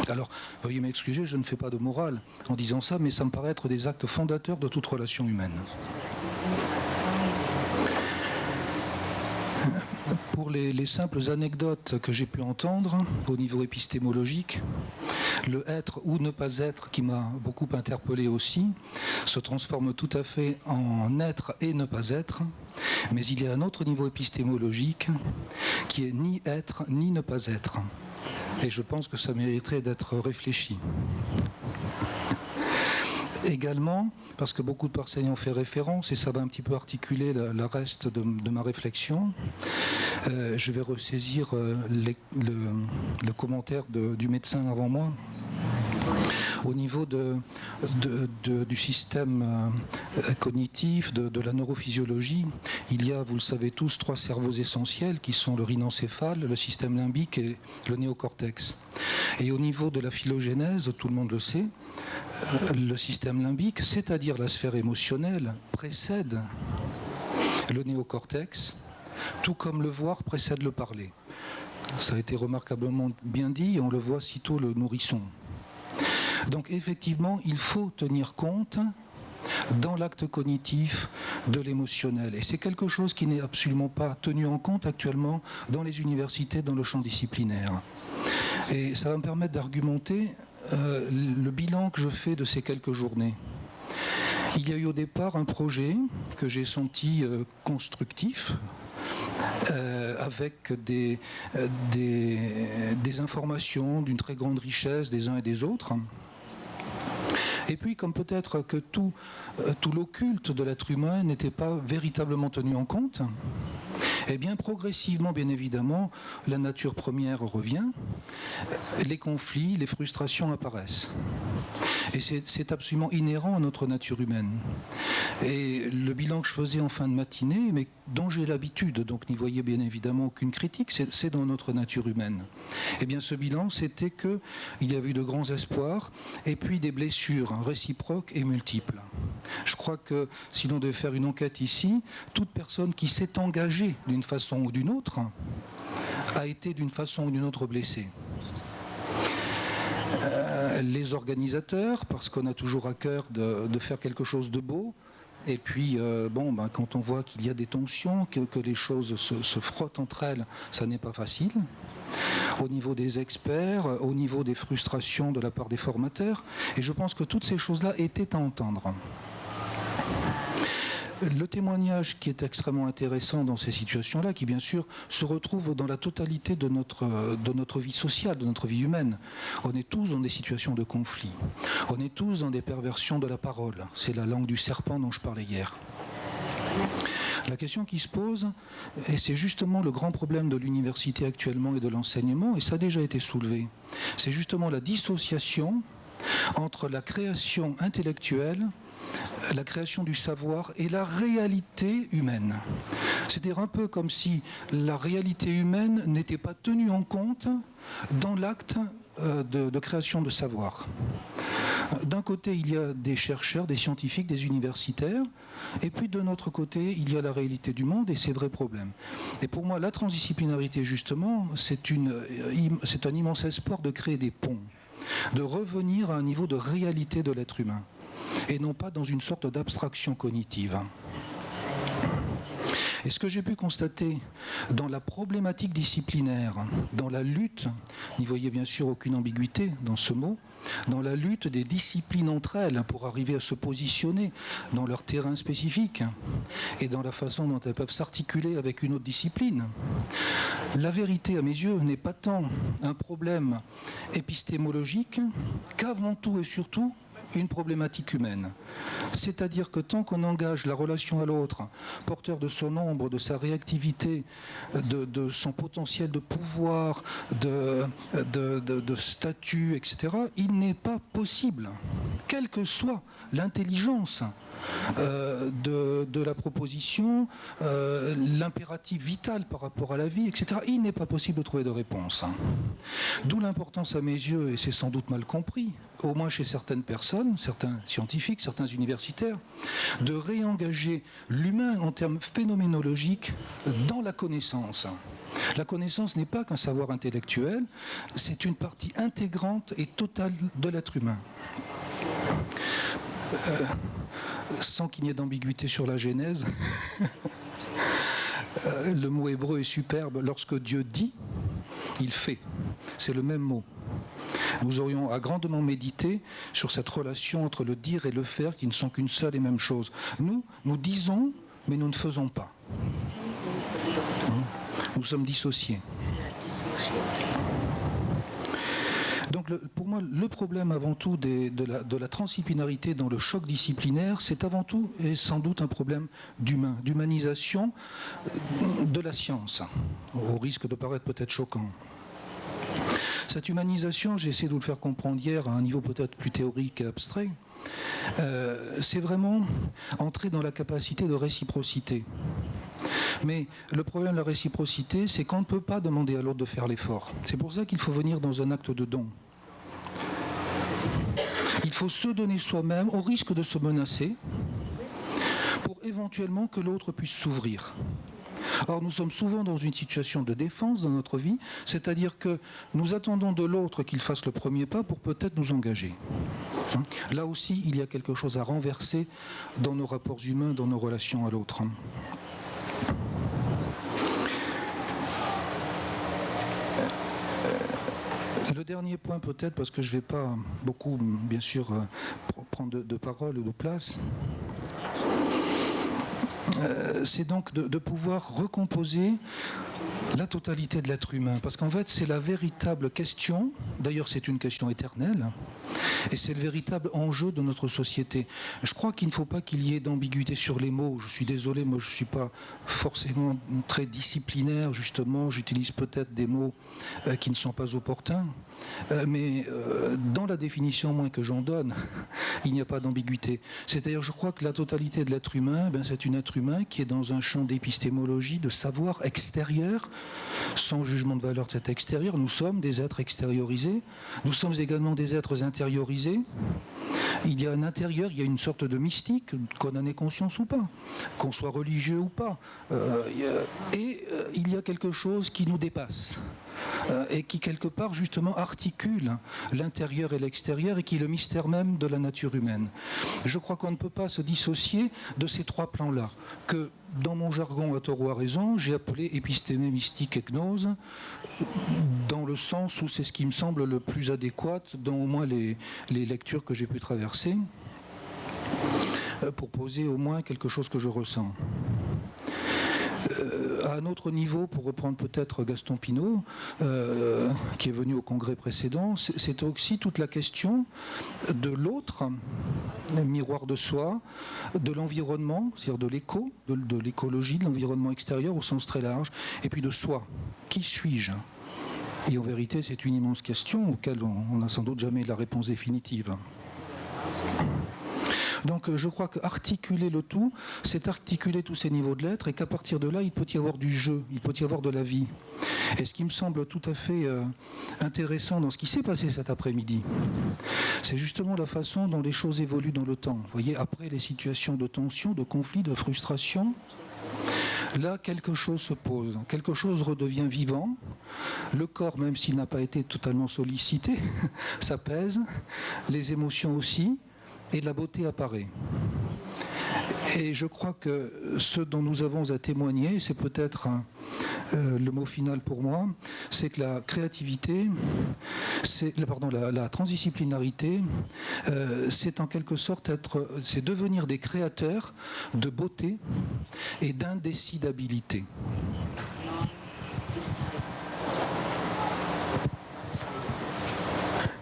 Alors, veuillez m'excuser, je ne fais pas de morale en disant ça, mais ça me paraît être des actes fondateurs de toute relation humaine. Pour les simples anecdotes que j'ai pu entendre au niveau épistémologique, le être ou ne pas être, qui m'a beaucoup interpellé aussi, se transforme tout à fait en être et ne pas être, mais il y a un autre niveau épistémologique qui est ni être ni ne pas être. Et je pense que ça mériterait d'être réfléchi. Également, parce que beaucoup de personnes ont fait référence, et ça va un petit peu articuler le reste de ma réflexion, je vais ressaisir le commentaire du médecin avant moi. Au niveau du système cognitif, de la neurophysiologie, il y a, vous le savez tous, 3 cerveaux essentiels qui sont le rhinencéphale, le système limbique et le néocortex. Et au niveau de la phylogénèse, tout le monde le sait, le système limbique, c'est-à-dire la sphère émotionnelle, précède le néocortex, tout comme le voir précède le parler. Ça a été remarquablement bien dit, on le voit sitôt le nourrisson. Donc effectivement, il faut tenir compte dans l'acte cognitif de l'émotionnel. Et c'est quelque chose qui n'est absolument pas tenu en compte actuellement dans les universités, dans le champ disciplinaire. Et ça va me permettre d'argumenter le bilan que je fais de ces quelques journées. Il y a eu au départ un projet que j'ai senti constructif, avec des informations d'une très grande richesse des uns et des autres. Et puis, comme peut-être que tout l'occulte de l'être humain n'était pas véritablement tenu en compte, eh bien, progressivement, bien évidemment, la nature première revient, les conflits, les frustrations apparaissent. Et c'est absolument inhérent à notre nature humaine. Et le bilan que je faisais en fin de matinée, mais dont j'ai l'habitude, donc n'y voyez bien évidemment aucune critique, c'est dans notre nature humaine. Eh bien, ce bilan, c'était qu'il y avait eu de grands espoirs, et puis des blessures réciproques et multiples. Je crois que si l'on devait faire une enquête ici, toute personne qui s'est engagée d'une façon ou d'une autre a été d'une façon ou d'une autre blessée. Les organisateurs, parce qu'on a toujours à cœur de faire quelque chose de beau, et puis quand on voit qu'il y a des tensions, que les choses se frottent entre elles, ça n'est pas facile. Au niveau des experts, au niveau des frustrations de la part des formateurs, et je pense que toutes ces choses-là étaient à entendre. Le témoignage qui est extrêmement intéressant dans ces situations-là, qui bien sûr se retrouve dans la totalité de notre vie sociale, de notre vie humaine. On est tous dans des situations de conflit. On est tous dans des perversions de la parole. C'est la langue du serpent dont je parlais hier. La question qui se pose, et c'est justement le grand problème de l'université actuellement et de l'enseignement, et ça a déjà été soulevé, c'est justement la dissociation entre la création intellectuelle, la création du savoir et la réalité humaine. C'est-à-dire un peu comme si la réalité humaine n'était pas tenue en compte dans l'acte de création de savoir. D'un côté, il y a des chercheurs, des scientifiques, des universitaires, et puis de notre côté, il y a la réalité du monde et ses vrais problèmes. Et pour moi, la transdisciplinarité, justement, c'est un immense espoir de créer des ponts, de revenir à un niveau de réalité de l'être humain, et non pas dans une sorte d'abstraction cognitive. Et ce que j'ai pu constater dans la problématique disciplinaire, dans la lutte, n'y voyez bien sûr aucune ambiguïté dans ce mot, dans la lutte des disciplines entre elles pour arriver à se positionner dans leur terrain spécifique et dans la façon dont elles peuvent s'articuler avec une autre discipline. La vérité, à mes yeux, n'est pas tant un problème épistémologique qu'avant tout et surtout une problématique humaine. C'est-à-dire que tant qu'on engage la relation à l'autre, porteur de son ombre, de sa réactivité, de son potentiel de pouvoir, de statut, etc., il n'est pas possible, quelle que soit l'intelligence de la proposition, l'impératif vital par rapport à la vie, etc., il n'est pas possible de trouver de réponse. D'où l'importance à mes yeux, et c'est sans doute mal compris, au moins chez certaines personnes, certains scientifiques, certains universitaires, de réengager l'humain en termes phénoménologiques dans la connaissance. La connaissance n'est pas qu'un savoir intellectuel, c'est une partie intégrante et totale de l'être humain. Sans qu'il n'y ait d'ambiguïté sur la Genèse, le mot hébreu est superbe. Lorsque Dieu dit, il fait. C'est le même mot. Nous aurions à grandement méditer sur cette relation entre le dire et le faire qui ne sont qu'une seule et même chose. Nous disons, mais nous ne faisons pas. Nous sommes dissociés. Donc pour moi, le problème avant tout de la transdisciplinarité dans le choc disciplinaire, c'est avant tout et sans doute un problème d'humanisation de la science, au risque de paraître peut-être choquant. Cette humanisation, j'ai essayé de vous le faire comprendre hier à un niveau peut-être plus théorique et abstrait, c'est vraiment entrer dans la capacité de réciprocité. Mais le problème de la réciprocité, c'est qu'on ne peut pas demander à l'autre de faire l'effort. C'est pour ça qu'il faut venir dans un acte de don. Il faut se donner soi-même au risque de se menacer pour éventuellement que l'autre puisse s'ouvrir. Or, nous sommes souvent dans une situation de défense dans notre vie, c'est-à-dire que nous attendons de l'autre qu'il fasse le premier pas pour peut-être nous engager. Là aussi, il y a quelque chose à renverser dans nos rapports humains, dans nos relations à l'autre. Le dernier point peut-être, parce que je ne vais pas beaucoup, bien sûr, prendre de parole ou de place, c'est donc de pouvoir recomposer la totalité de l'être humain. Parce qu'en fait, c'est la véritable question, d'ailleurs c'est une question éternelle, et c'est le véritable enjeu de notre société. Je crois qu'il ne faut pas qu'il y ait d'ambiguïté sur les mots. Je suis désolé, moi je ne suis pas forcément très disciplinaire, justement, j'utilise peut-être des mots qui ne sont pas opportuns, mais dans la définition moins que j'en donne, il n'y a pas d'ambiguïté. C'est-à-dire, je crois que la totalité de l'être humain, c'est un être humain qui est dans un champ d'épistémologie, de savoir extérieur, sans jugement de valeur de cet extérieur. Nous sommes des êtres extériorisés, nous sommes également des êtres intériorisés. Il y a un intérieur, il y a une sorte de mystique, qu'on en ait conscience ou pas, qu'on soit religieux ou pas. Il y a quelque chose qui nous dépasse. Et qui quelque part justement articule l'intérieur et l'extérieur et qui est le mystère même de la nature humaine. Je crois qu'on ne peut pas se dissocier de ces trois plans-là, que dans mon jargon, à tort ou à raison, j'ai appelé épistémé, mystique et gnose, dans le sens où c'est ce qui me semble le plus adéquat dans au moins les lectures que j'ai pu traverser, pour poser au moins quelque chose que je ressens. À un autre niveau, pour reprendre peut-être Gaston Pinault, qui est venu au congrès précédent, c'est aussi toute la question de l'autre, le miroir de soi, de l'environnement, c'est-à-dire de l'éco, de l'écologie, de l'environnement extérieur au sens très large, et puis de soi. Qui suis-je ? Et en vérité, c'est une immense question auquel on n'a sans doute jamais la réponse définitive. Donc je crois qu'articuler le tout, c'est articuler tous ces niveaux de l'être, et qu'à partir de là, il peut y avoir du jeu, il peut y avoir de la vie. Et ce qui me semble tout à fait intéressant dans ce qui s'est passé cet après-midi, c'est justement la façon dont les choses évoluent dans le temps. Vous voyez, après les situations de tension, de conflit, de frustration, là, quelque chose se pose, quelque chose redevient vivant. Le corps, même s'il n'a pas été totalement sollicité, s'apaise, les émotions aussi, et la beauté apparaît. Et je crois que ce dont nous avons à témoigner, c'est peut-être le mot final pour moi, c'est que la créativité, la transdisciplinarité, c'est en quelque sorte c'est devenir des créateurs de beauté et d'indécidabilité.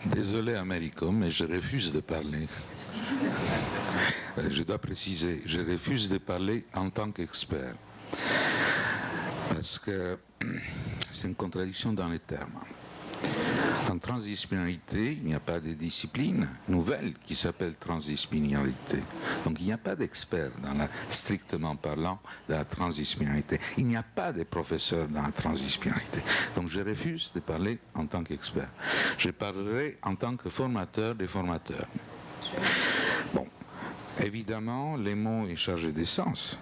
Désolé, Américo, mais je refuse de parler. Je dois préciser, je refuse de parler en tant qu'expert. Parce que c'est une contradiction dans les termes. En transdisciplinarité, il n'y a pas de discipline nouvelle qui s'appelle transdisciplinarité. Donc il n'y a pas d'expert strictement parlant de la transdisciplinarité. Il n'y a pas de professeur dans la transdisciplinarité. Donc je refuse de parler en tant qu'expert. Je parlerai en tant que formateur des formateurs. Bon, évidemment, les mots est chargé de sens.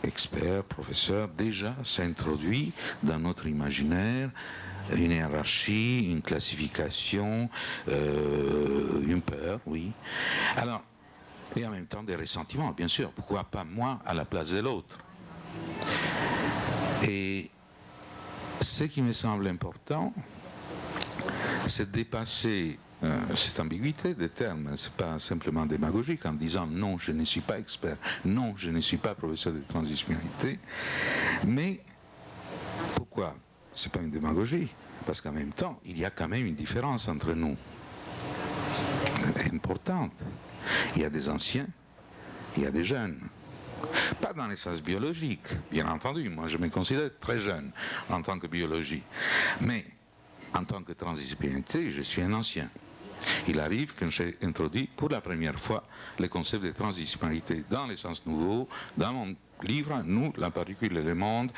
Expert, professeur, déjà s'introduit dans notre imaginaire une hiérarchie, une classification, une peur, oui. Alors, et en même temps des ressentiments, bien sûr. Pourquoi pas moi à la place de l'autre? Et ce qui me semble important, c'est de dépasser cette ambiguïté des termes. Ce n'est pas simplement démagogique en disant non, je ne suis pas expert, non, je ne suis pas professeur de transdisciplinarité. Mais pourquoi? Ce n'est pas une démagogie, parce qu'en même temps, il y a quand même une différence entre nous, importante. Il y a des anciens, il y a des jeunes. Pas dans les sens biologiques, bien entendu, moi je me considère très jeune en tant que biologie, mais en tant que transdisciplinarité, je suis un ancien. Il arrive que j'ai introduit pour la première fois le concept de transdisciplinarité dans les sens nouveaux, dans mon livre, Nous, la particule et le monde,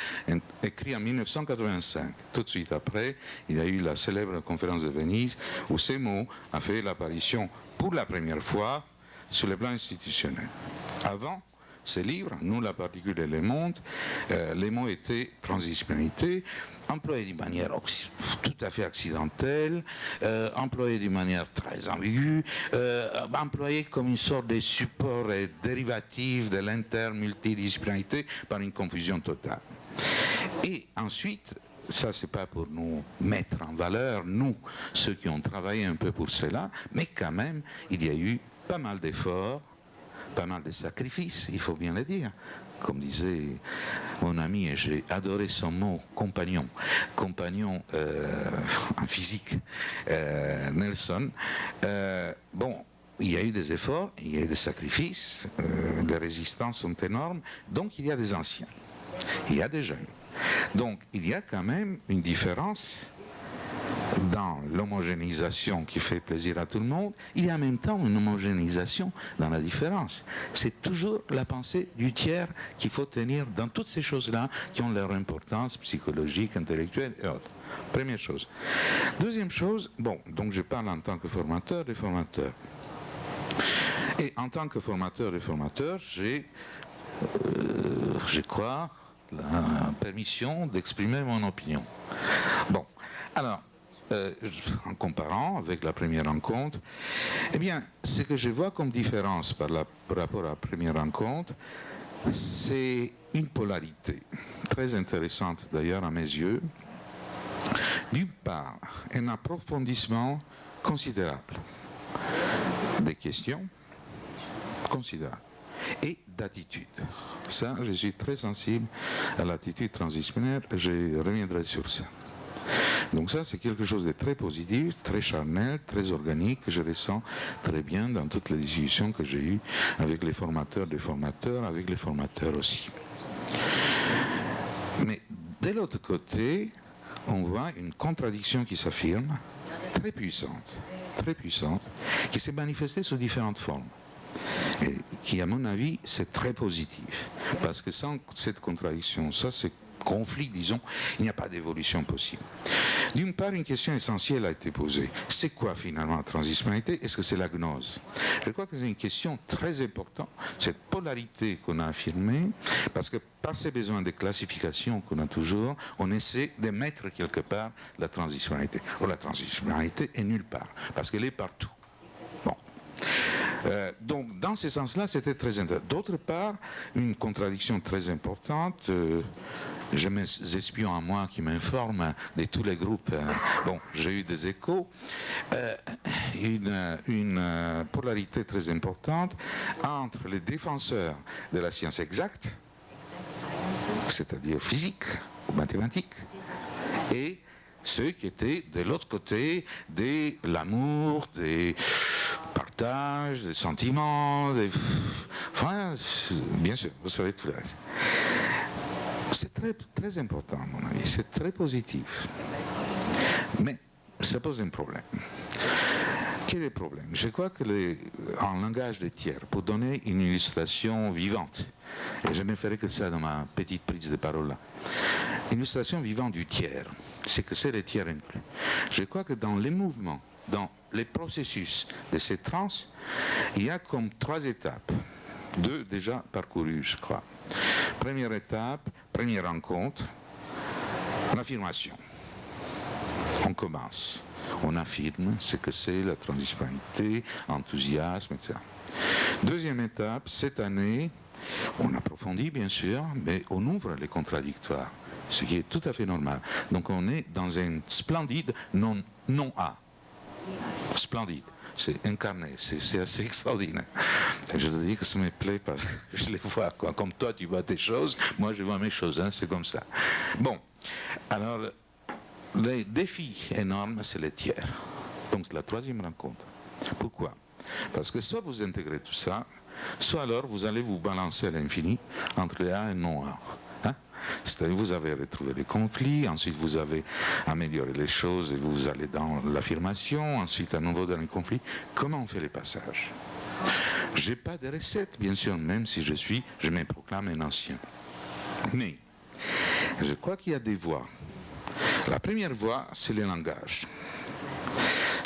écrit en 1985. Tout de suite après, il y a eu la célèbre conférence de Venise, où ces mots ont fait l'apparition pour la première fois sur le plan institutionnel. Avant ce livre, Nous, la particule et le monde, les mots étaient transdisciplinarité, employés d'une manière tout à fait accidentelle, employés d'une manière très ambiguë, employés comme une sorte de support et dérivatif de l'inter-multidisciplinarité par une confusion totale. Et ensuite, ça c'est pas pour nous mettre en valeur, nous, ceux qui ont travaillé un peu pour cela, mais quand même, il y a eu pas mal d'efforts, pas mal de sacrifices, il faut bien le dire. Comme disait mon ami, et j'ai adoré son mot, compagnon en physique, Nelson. Bon, il y a eu des efforts, il y a eu des sacrifices, les résistances sont énormes, donc il y a des anciens, il y a des jeunes. Donc il y a quand même une différence dans l'homogénéisation qui fait plaisir à tout le monde, il y a en même temps une homogénéisation dans la différence. C'est toujours la pensée du tiers qu'il faut tenir dans toutes ces choses-là qui ont leur importance psychologique, intellectuelle et autres. Première chose. Deuxième chose, bon, donc je parle en tant que formateur des formateurs. Et en tant que formateur des formateurs, j'ai, je crois, la permission d'exprimer mon opinion. Bon, alors, en comparant avec la première rencontre, eh bien, ce que je vois comme différence par rapport à la première rencontre, c'est une polarité très intéressante d'ailleurs à mes yeux. D'une part, un approfondissement considérable des questions, considérable. et d'attitude. Ça, je suis très sensible à l'attitude transdisciplinaire, je reviendrai sur ça. Donc ça, c'est quelque chose de très positif, très charnel, très organique, que je ressens très bien dans toutes les discussions que j'ai eues avec les formateurs des formateurs, avec les formateurs aussi. Mais de l'autre côté, on voit une contradiction qui s'affirme, très puissante, qui s'est manifestée sous différentes formes. Et qui, à mon avis, c'est très positif. Parce que sans cette contradiction, ce conflit, disons, il n'y a pas d'évolution possible. D'une part, une question essentielle a été posée. C'est quoi finalement la transdisciplinarité? Est-ce que c'est la gnose? Je crois que c'est une question très importante, cette polarité qu'on a affirmée, parce que par ces besoins de classification qu'on a toujours, on essaie de mettre quelque part la transdisciplinarité. Or, la transdisciplinarité est nulle part, parce qu'elle est partout. Bon. Donc, dans ce sens-là, c'était très intéressant. D'autre part, une contradiction très importante, j'ai mes espions à moi qui m'informent de tous les groupes. Bon, j'ai eu des échos. Une polarité très importante entre les défenseurs de la science exacte, c'est-à-dire physique ou mathématique, et ceux qui étaient de l'autre côté de l'amour, des partages, des sentiments, enfin, bien sûr, vous savez tout le reste. C'est très, très important, à mon avis, c'est très positif. Mais ça pose un problème. Quel est le problème? Je crois que en langage des tiers, pour donner une illustration vivante, et je ne ferai que ça dans ma petite prise de parole là, une illustration vivante du tiers, c'est que c'est les tiers inclus. Je crois que dans les mouvements, dans les processus de ces trans, il y a comme 3 étapes, 2 déjà parcourues, je crois. Première étape, première rencontre, l'affirmation. On commence, on affirme ce que c'est la transdisciplinarité, enthousiasme, etc. Deuxième étape, cette année, on approfondit bien sûr, mais on ouvre les contradictoires, ce qui est tout à fait normal. Donc on est dans un splendide non-A. Splendide. C'est incarné, c'est assez extraordinaire. Et je te dis que ça me plaît parce que je les vois, quoi. Comme toi tu vois tes choses, moi je vois mes choses, hein, c'est comme ça. Bon, alors le défi énorme, c'est les tiers. Donc c'est la 3e rencontre. Pourquoi? Parce que soit vous intégrez tout ça, soit alors vous allez vous balancer à l'infini entre les A et non A. C'est-à-dire vous avez retrouvé les conflits, ensuite vous avez amélioré les choses et vous allez dans l'affirmation, ensuite à nouveau dans les conflits. Comment on fait les passages? Je n'ai pas de recette, bien sûr, même si je me proclame un ancien. Mais je crois qu'il y a des voies. La première voie, c'est le langage.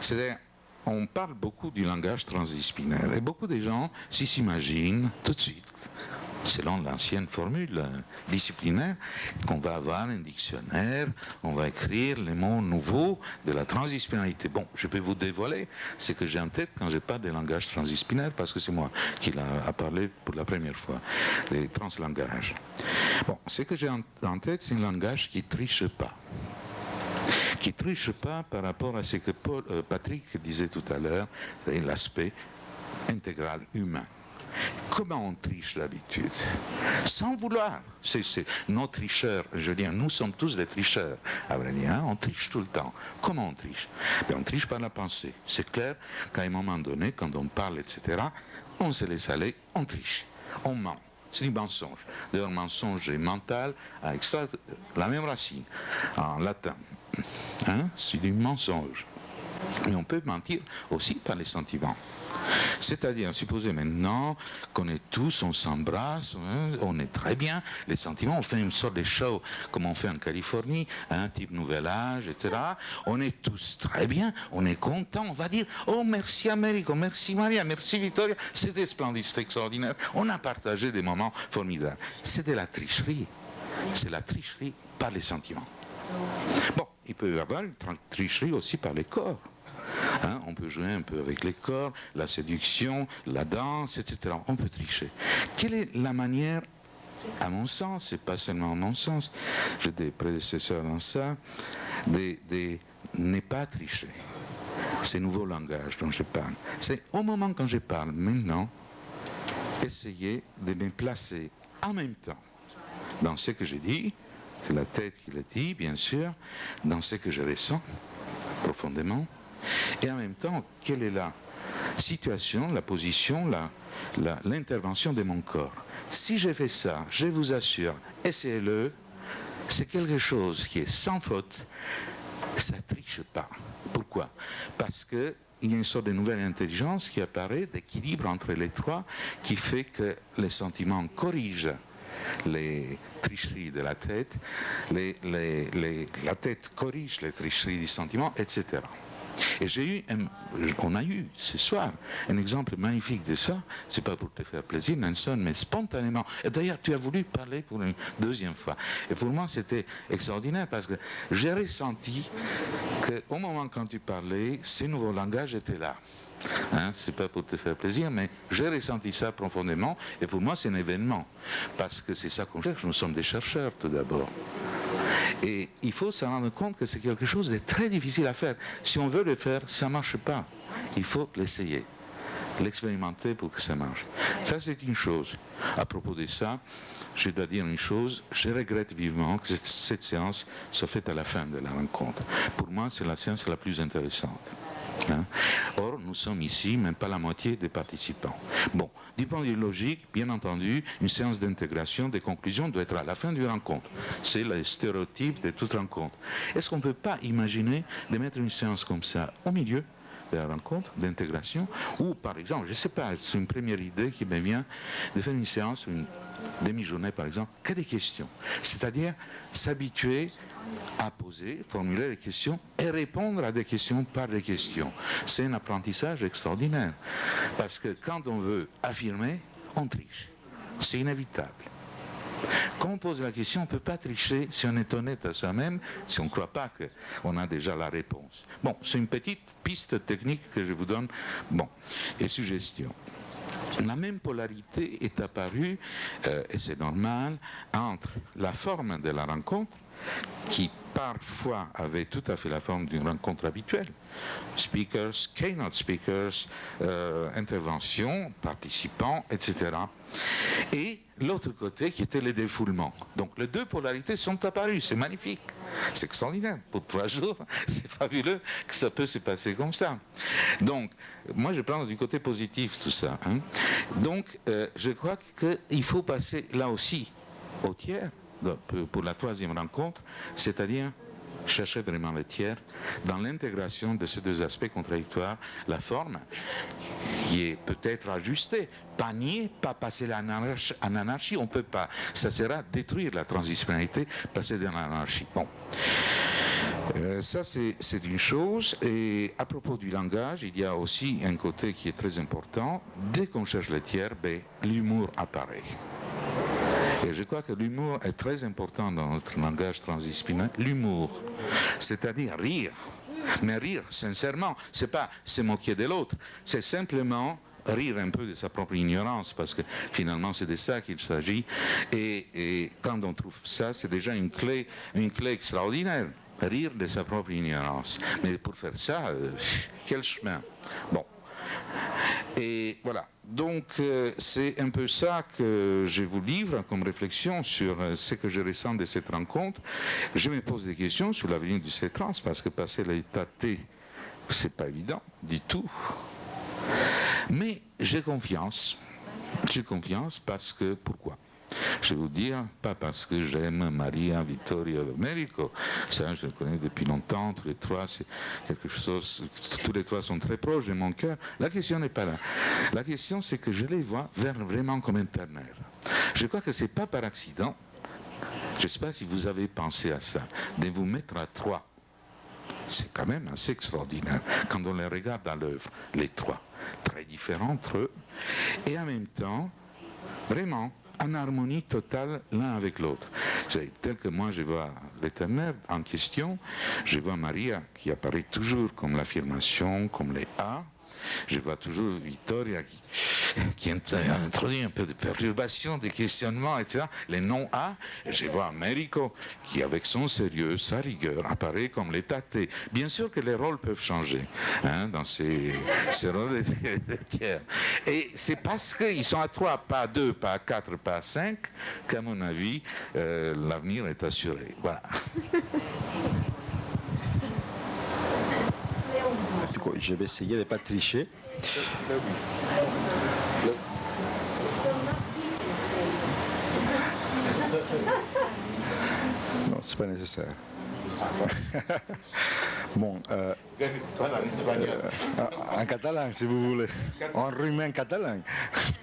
C'est-à-dire, on parle beaucoup du langage transdisciplinaire et beaucoup de gens s'imaginent tout de suite, selon l'ancienne formule disciplinaire, qu'on va avoir un dictionnaire, on va écrire les mots nouveaux de la transdisciplinarité. Bon, je peux vous dévoiler ce que j'ai en tête quand je parle de langage transdisciplinaire, parce que c'est moi qui l'a parlé pour la première fois, des translangages. Bon, ce que j'ai en tête, c'est un langage qui ne triche pas. Qui ne triche pas par rapport à ce que Patrick disait tout à l'heure, l'aspect intégral humain. Comment on triche d'habitude? Sans vouloir. C'est nos tricheurs, je veux dire, nous sommes tous des tricheurs. À vrai dire, hein, on triche tout le temps. Comment on triche? Bien, on triche par la pensée. C'est clair qu'à un moment donné, quand on parle, etc., on se laisse aller, on triche. On ment. C'est du mensonge. D'ailleurs, mensonge et mental a extrait la même racine en latin. Hein? C'est du mensonge. Mais on peut mentir aussi par les sentiments. C'est-à-dire, supposez maintenant qu'on est tous, on s'embrasse, hein, on est très bien, les sentiments, on fait une sorte de show comme on fait en Californie, hein, type Nouvel Âge, etc. On est tous très bien, on est content, on va dire « Oh, merci Américo, merci Maria, merci Victoria, c'était splendide, c'était extraordinaire, on a partagé des moments formidables. » C'est de la tricherie, c'est la tricherie par les sentiments. Bon, il peut y avoir une tricherie aussi par les corps. Hein, on peut jouer un peu avec les corps, la séduction, la danse, etc. On peut tricher. Quelle est la manière, à mon sens, et pas seulement à mon sens, j'ai des prédécesseurs dans ça, de ne pas tricher. Ces nouveaux langages dont je parle. C'est au moment quand je parle maintenant, essayer de me placer en même temps dans ce que je dis, c'est la tête qui le dit, bien sûr, dans ce que je ressens profondément, et en même temps, quelle est la situation, la position, l'intervention de mon corps. Si je fais ça, je vous assure, essayez-le, c'est quelque chose qui est sans faute, ça ne triche pas. Pourquoi? Parce qu'il y a une sorte de nouvelle intelligence qui apparaît, d'équilibre entre les trois, qui fait que les sentiments corrigent les tricheries de la tête, la tête corrige les tricheries du sentiment, etc. Et on a eu ce soir un exemple magnifique de ça. C'est pas pour te faire plaisir, Nelson, mais spontanément. Et d'ailleurs, tu as voulu parler pour une deuxième fois. Et pour moi, c'était extraordinaire parce que j'ai ressenti qu'au moment quand tu parlais, ce nouveau langage était là. Hein, c'est pas pour te faire plaisir, mais j'ai ressenti ça profondément. Et pour moi, c'est un événement. Parce que c'est ça qu'on cherche. Nous sommes des chercheurs, tout d'abord. Et il faut se rendre compte que c'est quelque chose de très difficile à faire. Si on veut le faire, ça ne marche pas. Il faut l'essayer, l'expérimenter pour que ça marche. Ça, c'est une chose. À propos de ça, je dois dire une chose. Je regrette vivement que cette séance soit faite à la fin de la rencontre. Pour moi, c'est la séance la plus intéressante. Hein? Or, nous sommes ici, même pas la moitié des participants. Bon, du point de vue logique, bien entendu, une séance d'intégration, des conclusions doit être à la fin d'une rencontre. C'est le stéréotype de toute rencontre. Est-ce qu'on ne peut pas imaginer de mettre une séance comme ça au milieu de la rencontre d'intégration, ou par exemple, je ne sais pas, c'est une première idée qui me vient, de faire une séance, une demi-journée par exemple, que des questions. C'est-à-dire s'habituer à poser, formuler les questions et répondre à des questions par des questions. C'est un apprentissage extraordinaire. Parce que quand on veut affirmer, on triche. C'est inévitable. Quand on pose la question, on ne peut pas tricher si on est honnête à soi-même, si on ne croit pas qu'on a déjà la réponse. Bon, c'est une petite piste technique que je vous donne. Bon, et suggestion. La même polarité est apparue, et c'est normal, entre la forme de la rencontre, qui parfois avait tout à fait la forme d'une rencontre habituelle. Speakers, keynote speakers, interventions, participants, etc. Et l'autre côté qui était le défoulement. Donc les deux polarités sont apparues, c'est magnifique, c'est extraordinaire. Pour 3 jours, c'est fabuleux que ça peut se passer comme ça. Donc, moi je prends du côté positif tout ça. Hein. Donc, je crois qu'il faut passer là aussi au tiers, pour la 3e rencontre, c'est-à-dire chercher vraiment le tiers dans l'intégration de ces deux aspects contradictoires, la forme qui est peut-être ajustée, pas nier, pas passer en anarchie, on ne peut pas, ça sera détruire la transdisciplinarité, passer dans l'anarchie. Bon. Ça c'est une chose, et à propos du langage, il y a aussi un côté qui est très important. Dès qu'on cherche le tiers, l'humour apparaît. Et je crois que l'humour est très important dans notre langage transdisciplinaire. L'humour, c'est-à-dire rire. Mais rire sincèrement, c'est pas se moquer de l'autre, c'est simplement rire un peu de sa propre ignorance, parce que finalement c'est de ça qu'il s'agit. Et quand on trouve ça, c'est déjà une clé extraordinaire. Rire de sa propre ignorance. Mais pour faire ça, quel chemin? Bon. Et voilà. Donc c'est un peu ça que je vous livre comme réflexion sur ce que je ressens de cette rencontre. Je me pose des questions sur l'avenir du C-Trans, parce que passer l'état T, c'est pas évident du tout. Mais j'ai confiance parce que, pourquoi? Je vais vous dire, pas parce que j'aime Maria, Vittoria, Americo, ça je le connais depuis longtemps, tous les trois, c'est quelque chose, tous les trois sont très proches de mon cœur. La question n'est pas là. La question c'est que je les vois vraiment comme un partenaire. Je crois que c'est pas par accident, je ne sais pas si vous avez pensé à ça, de vous mettre à 3. C'est quand même assez extraordinaire quand on les regarde à l'œuvre, les 3, très différents entre eux, et en même temps, vraiment, en harmonie totale l'un avec l'autre. Tel que moi je vois l'Éternel en question, je vois Maria qui apparaît toujours comme l'affirmation, comme les A, je vois toujours Vittoria qui introduit un peu de perturbation, de questionnement, etc. Les non-A, je vois Américo qui, avec son sérieux, sa rigueur, apparaît comme l'étaté. Bien sûr que les rôles peuvent changer dans ces rôles de tiers. Et c'est parce qu'ils sont à 3, pas à 2, pas à 4, pas à 5, qu'à mon avis, l'avenir est assuré. Voilà. Je vais essayer de ne pas tricher. Non, c'est pas nécessaire. Bon, en catalan, si vous voulez. En roumain catalan.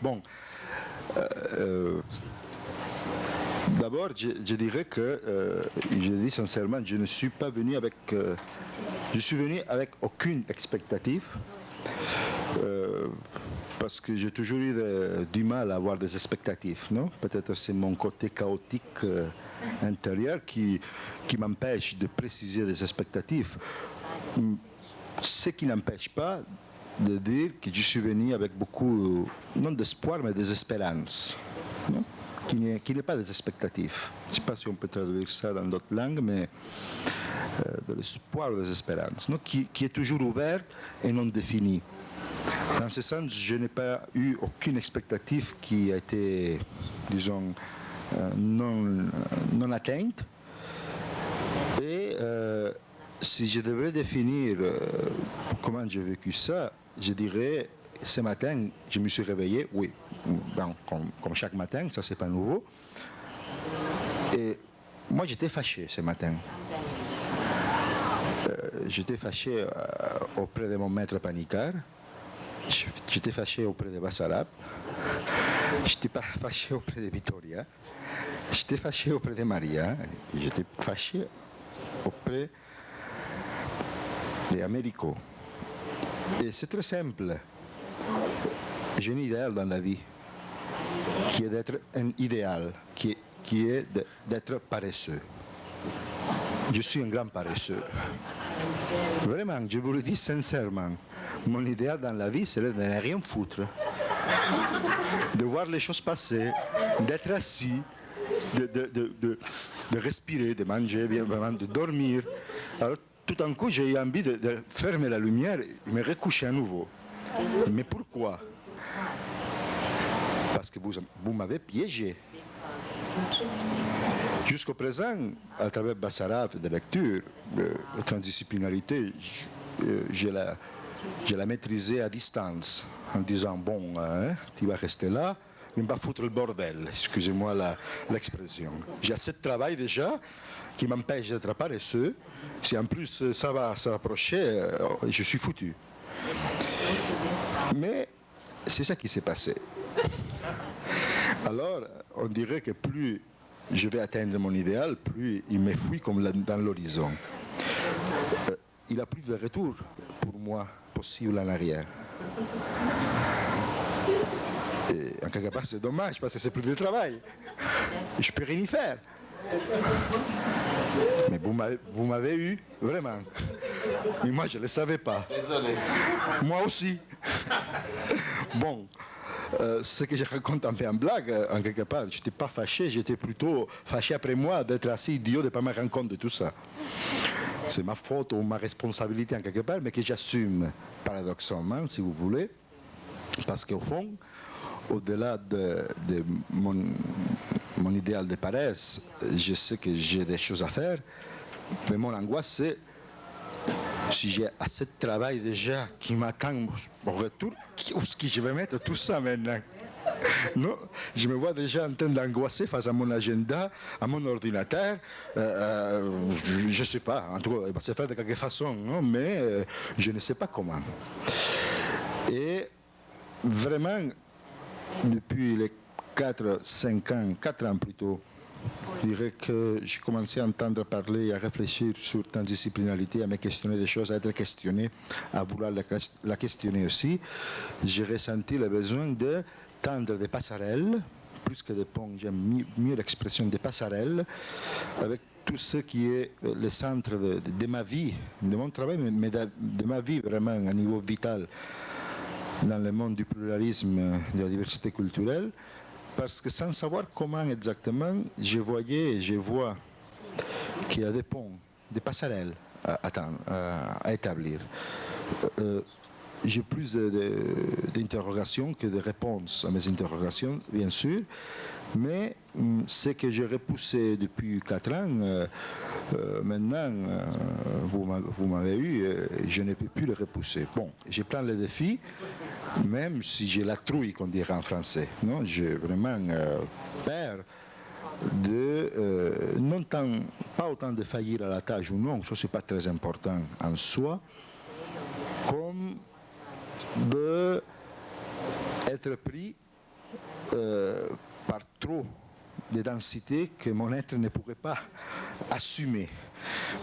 Bon. D'abord, je dirais que, je dis sincèrement, je ne suis pas venu avec... je suis venu avec aucune expectative, parce que j'ai toujours eu du mal à avoir des expectatives, non? Peut-être c'est mon côté chaotique intérieur qui m'empêche de préciser des expectatives. Ce qui n'empêche pas de dire que je suis venu avec beaucoup, non d'espoir, mais des espérances, non? Qui n'est pas des expectatives. Je ne sais pas si on peut traduire ça dans d'autres langues, mais de l'espoir, des espérances, non? Qui est toujours ouvert et non défini. Dans ce sens, je n'ai pas eu aucune expectative qui a été, disons, non atteinte. Et si je devrais définir comment j'ai vécu ça, je dirais, ce matin, je me suis réveillé, oui, bon, comme chaque matin, ça c'est pas nouveau. Et moi j'étais fâché ce matin. J'étais fâché auprès de mon maître Panikkar. J'étais fâché auprès de Basarab. J'étais pas fâché auprès de Vittoria. J'étais fâché auprès de Maria. J'étais fâché auprès d'Américo. Et c'est très simple. J'ai un idéal dans la vie, qui est d'être un idéal, qui est d'être paresseux. Je suis un grand paresseux. Vraiment, je vous le dis sincèrement. Mon idéal dans la vie, c'est de ne rien foutre. De voir les choses passer, d'être assis, de respirer, de manger, bien, vraiment, de dormir. Alors, tout d'un coup, j'ai eu envie de fermer la lumière et me recoucher à nouveau. Mais pourquoi? Parce que vous m'avez piégé. Jusqu'au présent, à travers Basarab de lecture, de transdisciplinarité, je la maîtrisais à distance, en disant, bon, tu vas rester là, mais pas foutre le bordel, excusez-moi l'expression. J'ai assez de travail déjà qui m'empêche d'être paresseux. Si en plus ça va s'approcher, je suis foutu. Mais c'est ça qui s'est passé. Alors, on dirait que plus je vais atteindre mon idéal, plus il me fuit comme dans l'horizon. Il n'y a plus de retour pour moi possible en arrière. Et en quelque part, c'est dommage parce que c'est plus de travail. Je ne peux rien y faire. Mais vous m'avez eu, vraiment. Mais moi, je ne le savais pas. Désolé. Moi aussi. Bon, ce que je raconte un peu en blague, en quelque part, je n'étais pas fâché, j'étais plutôt fâché après moi d'être assez idiot de ne pas me rendre compte de tout ça. C'est ma faute ou ma responsabilité en quelque part, mais que j'assume paradoxalement, si vous voulez, parce qu'au fond, au-delà de mon idéal de paresse, je sais que j'ai des choses à faire, mais mon angoisse, c'est si j'ai assez de travail déjà qui m'attend au retour, où est-ce que je vais mettre tout ça maintenant? Non, je me vois déjà en train d'angoisser face à mon agenda, à mon ordinateur. Je ne sais pas, en tout cas, il va se faire de quelque façon, non? Mais je ne sais pas comment. Et vraiment, depuis les 4 ans plutôt, je dirais que j'ai commencé à entendre parler, à réfléchir sur transdisciplinarité, à me questionner des choses, à être questionné, à vouloir la questionner aussi. J'ai ressenti le besoin de tendre des passerelles, plus que des ponts, j'aime mieux l'expression des passerelles, avec tout ce qui est le centre de ma vie, de mon travail, mais de ma vie vraiment à niveau vital. dans le monde du pluralisme, de la diversité culturelle, parce que sans savoir comment exactement, je voyais et je vois qu'il y a des ponts, des passerelles à établir. J'ai plus d'interrogations que de réponses à mes interrogations, bien sûr, mais ce que j'ai repoussé depuis 4 ans, maintenant, vous m'avez eu, je ne peux plus le repousser. Bon, je prends le défi, même si j'ai la trouille, qu'on dirait en français. Non, j'ai vraiment peur de, pas autant de faillir à la tâche ou non, ça c'est pas très important en soi, comme d'être pris par trop de densité que mon être ne pourrait pas assumer.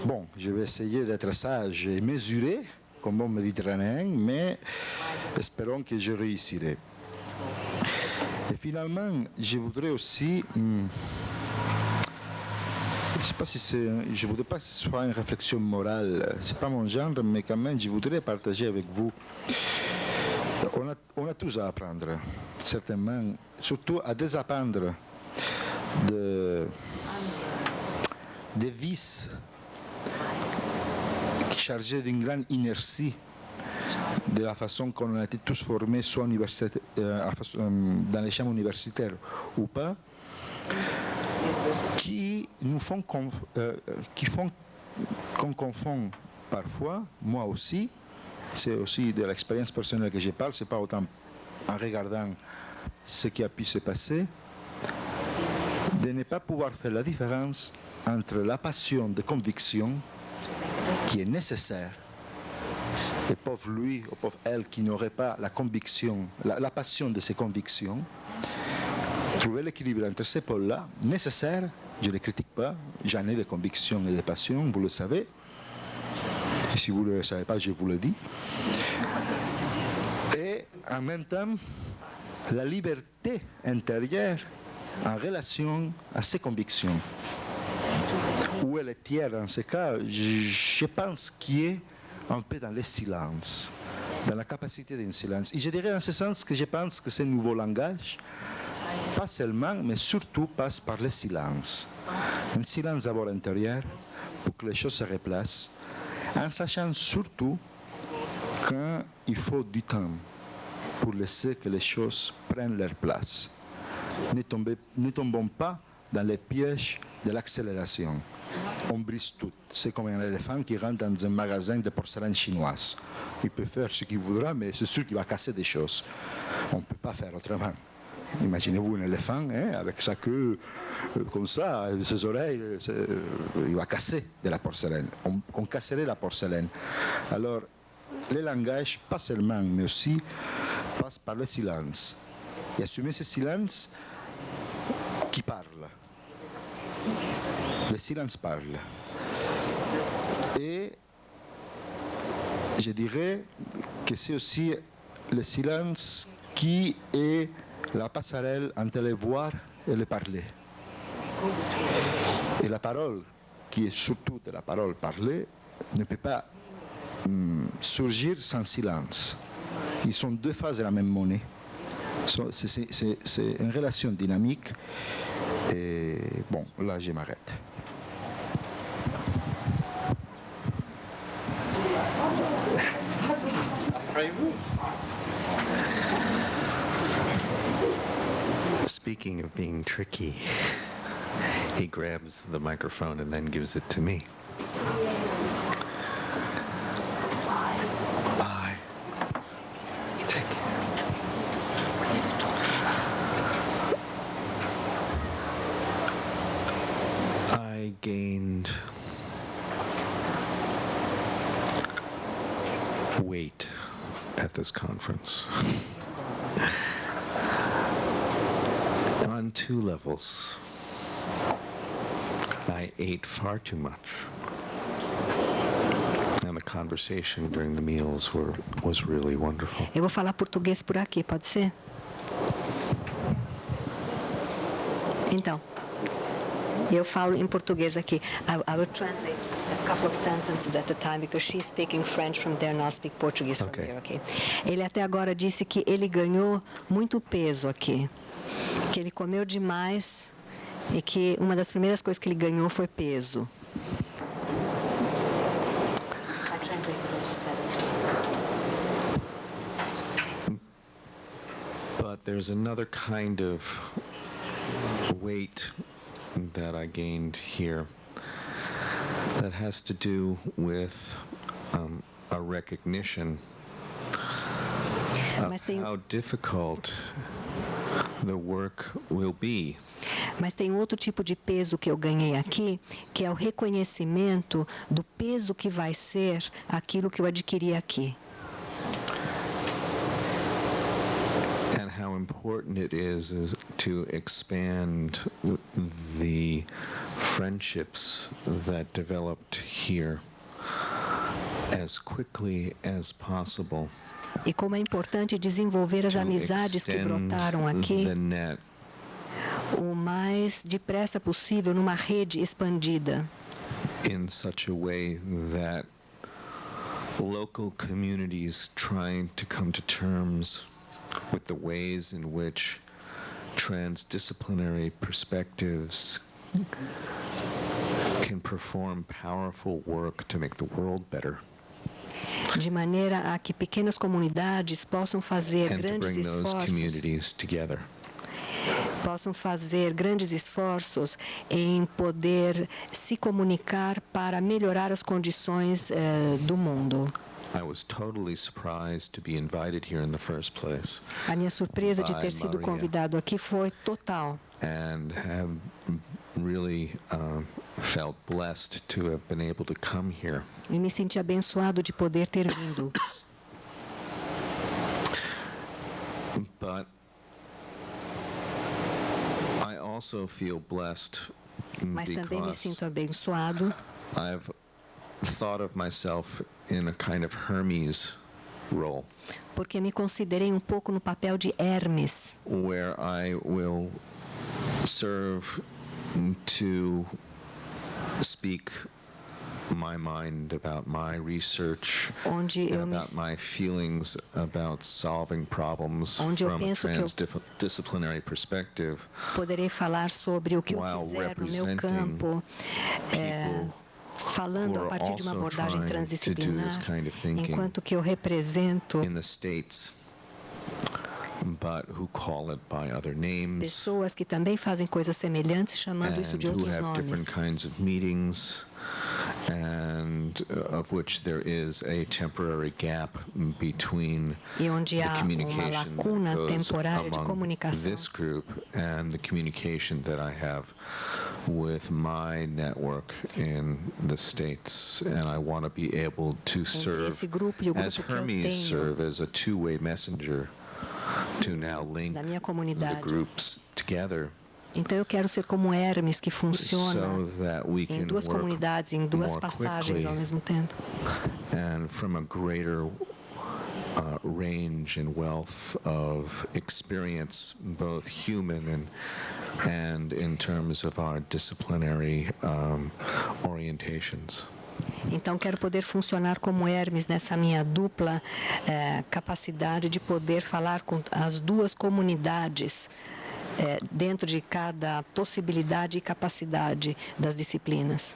Bon, je vais essayer d'être sage et mesuré, comme bon méditerranéen, mais espérons que je réussirai. Et finalement, je voudrais aussi, je ne sais pas si je voudrais pas que ce soit une réflexion morale, c'est pas mon genre, mais quand même, je voudrais partager avec vous. On a tous à apprendre, certainement, surtout à désapprendre des vices chargés d'une grande inertie de la façon qu'on a été tous formés, soit dans les champs universitaires ou pas, qui font qu'on confond parfois, moi aussi, c'est aussi de l'expérience personnelle que je parle, c'est pas autant en regardant ce qui a pu se passer, de ne pas pouvoir faire la différence entre la passion de conviction qui est nécessaire, et pauvre lui ou pauvre elle qui n'aurait pas la conviction, la passion de ses convictions, trouver l'équilibre entre ces pôles-là, nécessaire, je ne les critique pas, j'en ai des convictions et des passions, vous le savez, et si vous ne le savez pas, je vous le dis, et en même temps, la liberté intérieure en relation à ses convictions. Où elle est tiers dans ce cas, je pense qu'il est un peu dans le silence, dans la capacité d'un silence. Et je dirais en ce sens que je pense que ce nouveau langage, pas seulement, mais surtout passe par le silence. Un silence d'abord intérieur, pour que les choses se replacent, en sachant surtout qu'il faut du temps pour laisser que les choses prennent leur place. Ne tombons pas dans les pièges de l'accélération. On brise tout. C'est comme un éléphant qui rentre dans un magasin de porcelaine chinoise. Il peut faire ce qu'il voudra, mais c'est sûr qu'il va casser des choses. On ne peut pas faire autrement. Imaginez-vous un éléphant avec sa queue comme ça, ses oreilles, il va casser de la porcelaine. On casserait la porcelaine. Alors, le langage, pas seulement, mais aussi, passe par le silence. Et assumer ce silence qui parle. Le silence parle. Et je dirais que c'est aussi le silence qui est la passerelle entre le voir et le parler. Et la parole, qui est surtout de la parole parlée, ne peut pas surgir sans silence. Ils sont deux faces de la même monnaie. C'est une relation dynamique. Et bon, là, je m'arrête. Speaking of being tricky, he grabs the microphone and then gives it to me. I gained weight at this conference. On two levels. I ate far too much. And the conversation during the meals was really wonderful. Eu vou falar português por aqui, pode ser? Então, Eu falo em português aqui. I will translate a couple of sentences at a time because she's speaking French from there and I'll speak Portuguese from here, okay? Ele até agora disse que ele ganhou muito peso aqui, que ele comeu demais e que uma das primeiras coisas que ele ganhou foi peso. I translated what you said. But there's another kind of weight that I gained here that has to do with a recognition of how difficult the work will be. Mas tem outro tipo de peso que eu ganhei aqui, que é o reconhecimento do peso que vai ser aquilo que eu adquiri aqui. And how important it is to expand the friendships that developed here as quickly as possible. E como é importante desenvolver as amizades que brotaram aqui o mais depressa possível numa rede expandida. In such a way that local communities trying to come to terms with the ways in which transdisciplinary perspectives can perform powerful work to make the world better. De maneira a que pequenas comunidades possam fazer and to grandes bring those esforços, communities together. possam fazer grandes esforços em poder se comunicar para melhorar as condições do mundo. I was totally surprised to be invited here in the first place. A minha surpresa de by ter sido Maria, convidado aqui foi total. and have really felt blessed to have been able to come here. E me senti abençoado de poder ter vindo. But I also feel blessed Mas também me because sinto abençoado I've thought of myself in a kind of Hermes role, porque me considerei um pouco no papel de Hermes, where I will serve to speak my mind about my research onde and eu me about my feelings about solving problems Onde eu from a penso que eu transdisciplinary perspective, poderei falar sobre o que eu while quiser no meu representing campo, falando who a are partir de uma also abordagem trying to do transdisciplinar, this kind of thinking enquanto que eu represento in the States, but who call it by other names pessoas que também fazem coisas semelhantes, chamando isso and de who outros have nomes. different kinds of meetings, and of which there is a temporary gap between E onde the há uma communication lacuna that goes temporária de among comunicação this group and the communication that I have with my network in the States, and I want to be able to serve esse grupo e o grupo as que eu Hermes tenho serve as a two-way messenger to now link da minha the comunidade. groups together. Então eu quero ser como Hermes, que funciona So that we em can duas work comunidades, em duas more passagens ao quickly mesmo tempo. and from a greater range and wealth of experience, both human and in terms of our disciplinary orientations. Então, quero poder funcionar como Hermes nessa minha dupla capacidade de poder falar com as duas comunidades dentro de cada possibilidade e capacidade das disciplinas.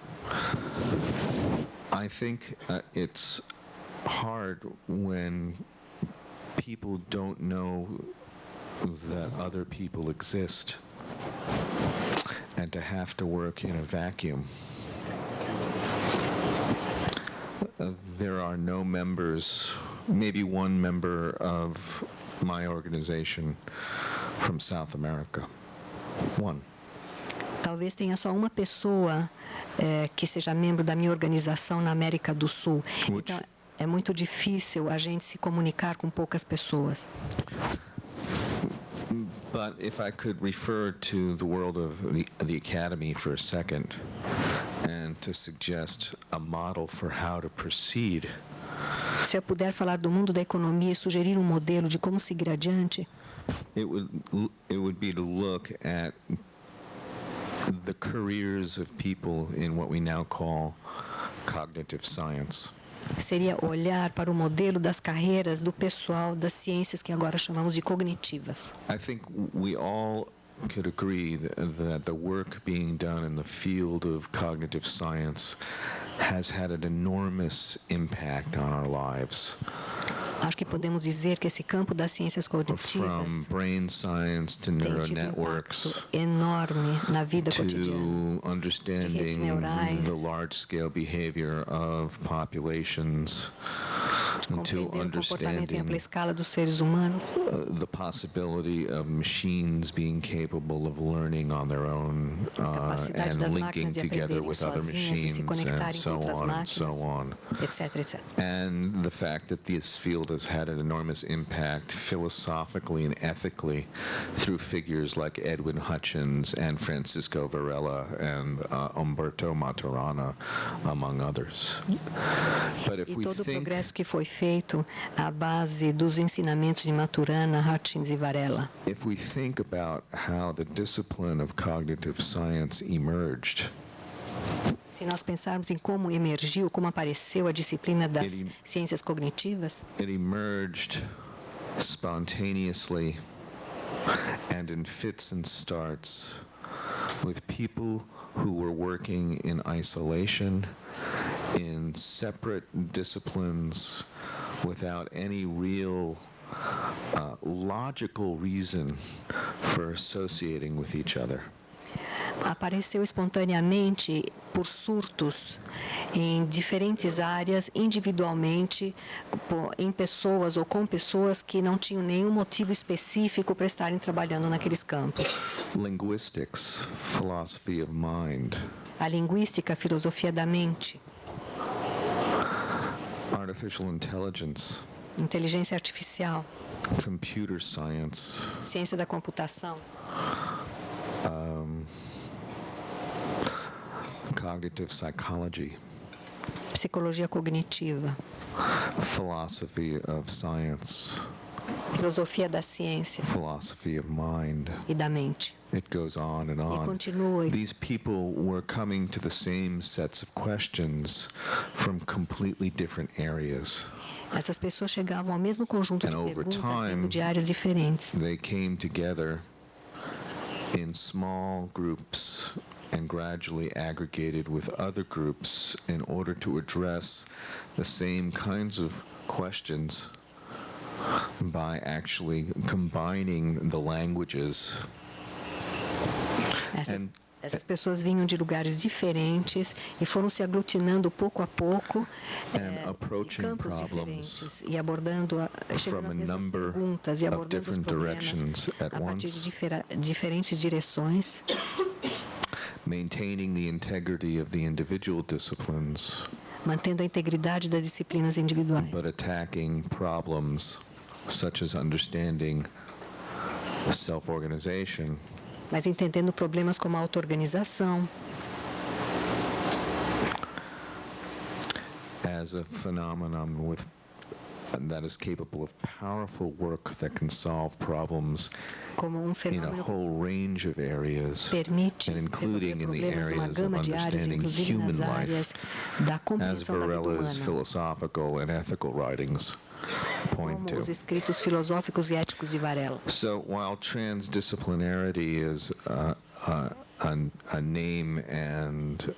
I think it's hard when people don't know that other people exist and to have to work in a vacuum. There are no members, maybe one member of my organization from South America. One. Talvez tenha só uma pessoa que seja membro da minha organização na América do Sul. Então, é muito difícil a gente se comunicar com poucas pessoas. But if I could refer to the world of the academy for a second and to suggest a model for how to proceed. Se eu puder falar do mundo da economia e sugerir um modelo de como seguir adiante, It would be to look at the careers of people in what we now call cognitive science. Seria olhar para o modelo das carreiras do pessoal das ciências que agora chamamos de cognitivas. I think we all could agree that the work being done in the field of cognitive science has had an enormous impact on our lives. Acho que podemos dizer que esse campo das ciências cognitivas From brain science to neural networks enorme na vida to cotidiana, understanding the large-scale behavior of populations, and to compreender o comportamento em understanding ampla escala dos seres humanos, the possibility of machines being capable of learning on their own capacidade and das linking máquinas de together aprenderem with other sozinhas e machines se and conectarem com so outras on and so máquinas, on. etc, etc. And the fact that this field has had an enormous impact philosophically and ethically through figures like Edwin Hutchins and Francisco Varela and Umberto Maturana, among others. But if E we todo o think progresso que foi feito à base dos ensinamentos de Maturana, Hutchins e Varela. If we think about how the discipline of cognitive science emerged, Se nós pensarmos em como emergiu, como apareceu a disciplina das ciências cognitivas, it emerged spontaneously and in fits and starts with people who were working in isolation, in separate disciplines, without any real logical reason for associating with each other. apareceu espontaneamente por surtos em diferentes áreas, individualmente, em pessoas ou com pessoas que não tinham nenhum motivo específico para estarem trabalhando naqueles campos. Linguistics, philosophy of mind. A linguística, a filosofia da mente. Artificial intelligence. Inteligência artificial. Computer science. Ciência da computação. Cognitive psychology. Psicologia cognitiva. Philosophy of science. Filosofia da ciência. Philosophy of mind. E da mente. It goes on and E on. continua. These people were coming to the same sets of questions from completely different areas. Essas pessoas chegavam ao mesmo conjunto de perguntas vindo de áreas diferentes. They came together in small groups and gradually aggregated with other groups in order to address the same kinds of questions by actually combining the languages. Essas pessoas vinham de lugares diferentes e foram se aglutinando pouco a pouco de campos diferentes e abordando, chegando às mesmas perguntas e abordando os problemas a partir de diferentes direções. Maintaining the integrity of the individual disciplines, mantendo a integridade das disciplinas individuais, but attacking problems such as understanding self-organization, mas entendendo problemas como a auto-organização, as a phenomenon that is capable of powerful work that can solve problems in a whole range of areas, and including in the areas of understanding human life, as Varela's philosophical and ethical writings point to. Os escritos filosóficos e éticos de Varela. So while transdisciplinarity is a name and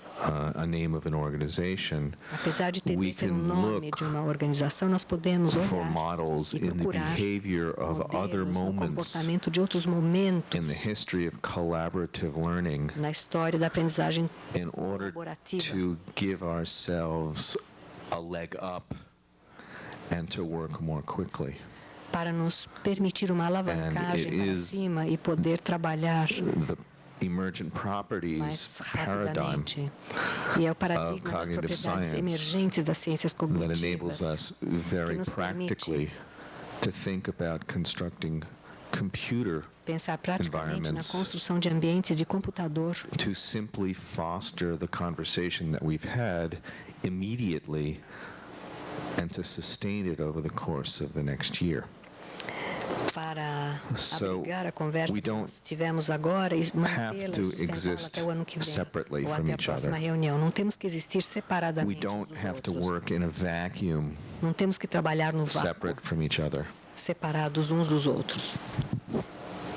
a name of an organization, apesar de ter ser nome de uma organização, nós podemos olhar for models in the behavior of other moments in the history of collaborative learning, na história da aprendizagem in order to give ourselves a leg up and to work more quickly. Para nos permitir uma alavancagem para cima e poder trabalhar emergent properties paradigm e é o paradigma das propriedades emergentes das ciências cognitivas that enables us very practically to think about constructing computer pensar praticamente na construção de ambientes de computador to simply foster the conversation that we've had immediately and to sustain it over the course of the next year. para So abrigar a conversa we que don't nós tivemos agora e mantê-la to sustentável exist até o ano que vem, separately ou from até a each próxima other. reunião. Não temos que existir We separadamente don't uns dos have to outros. work in a vacuum, Não temos que trabalhar no vácuo, separate from each other. separados uns dos outros.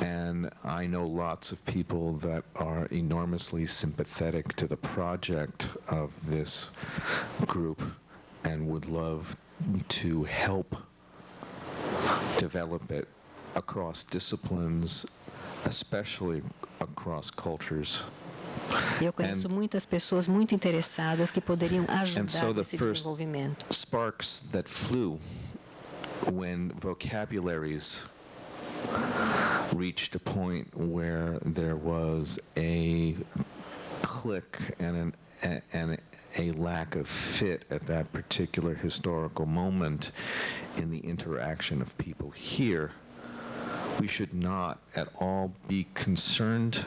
And I know lots of people that are enormously sympathetic to the project of this group and would love to help develop it across disciplines, especially across cultures. Eu conheço muitas pessoas muito interessadas que poderiam And ajudar so the nesse first desenvolvimento. sparks that flew when vocabularies reached a point where there was a click and a lack of fit at that particular historical moment in the interaction of people here, we should not at all be concerned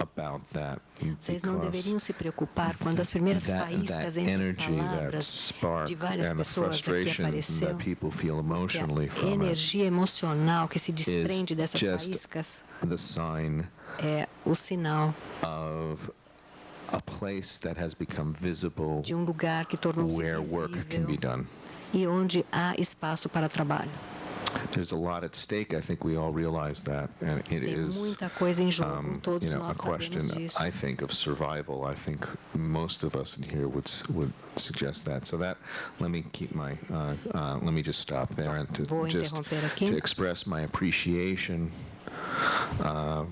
about that. Vocês não deveriam se preocupar quando as primeiras faíscas entre as palavras de várias pessoas aqui apareceu, a energia emocional que se desprende dessas faíscas é o sinal de um lugar que tornou-se visível e onde há espaço para trabalho. There's a lot at stake. I think we all realize that, and it is muita coisa em jogo. Todos a nós question. sabemos disso. I think of survival. I think most of us in here would suggest that. So that let me keep my let me just stop there and to express my appreciation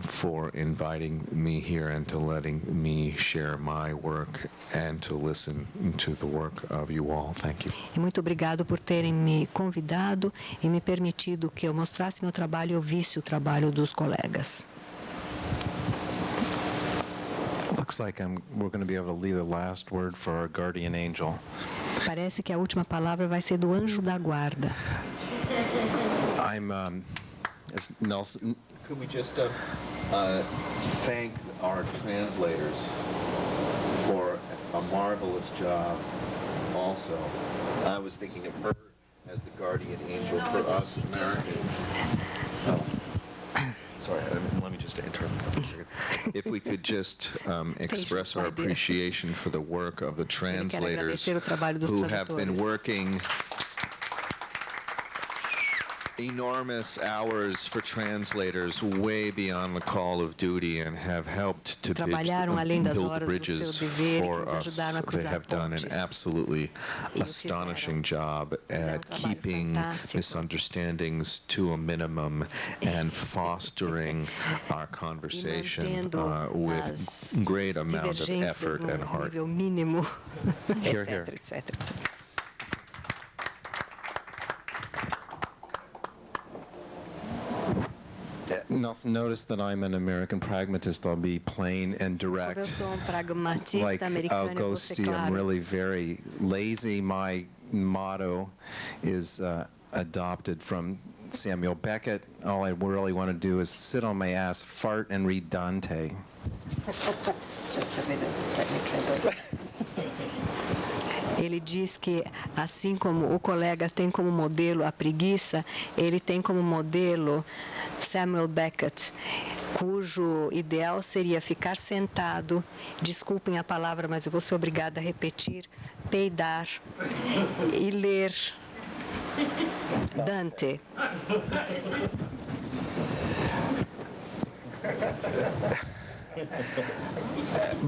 for inviting me here and to letting me share my work and to listen to the work of you all. Thank you. E muito obrigado por terem me convidado e me permitido que eu mostrasse meu trabalho e ouvisse o trabalho dos colegas. Looks like we're going to be able to leave the last word for our guardian angel. Parece que a última palavra vai ser do anjo da guarda. As Nelson. Could we just thank our translators for a marvelous job also. I was thinking of her as the guardian angel for us Americans. Sorry, let me just interrupt. If we could just express our appreciation for the work of the translators who have been working enormous hours for translators way beyond the call of duty and have helped to build bridges for us. They have done an absolutely astonishing job at keeping misunderstandings to a minimum and fostering our conversation with great amount of effort and heart. Here, here. Nelson, notice that I'm an American pragmatist. I'll be plain and direct. Like Al Ghosty, I'm really very lazy. My motto is adopted from Samuel Beckett. All I really want to do is sit on my ass, fart, and read Dante. Just let me translate. Ele diz que, assim como o colega tem como modelo a preguiça, ele tem como modelo Samuel Beckett, cujo ideal seria ficar sentado, desculpem a palavra, mas eu vou ser obrigada a repetir, peidar e ler Dante.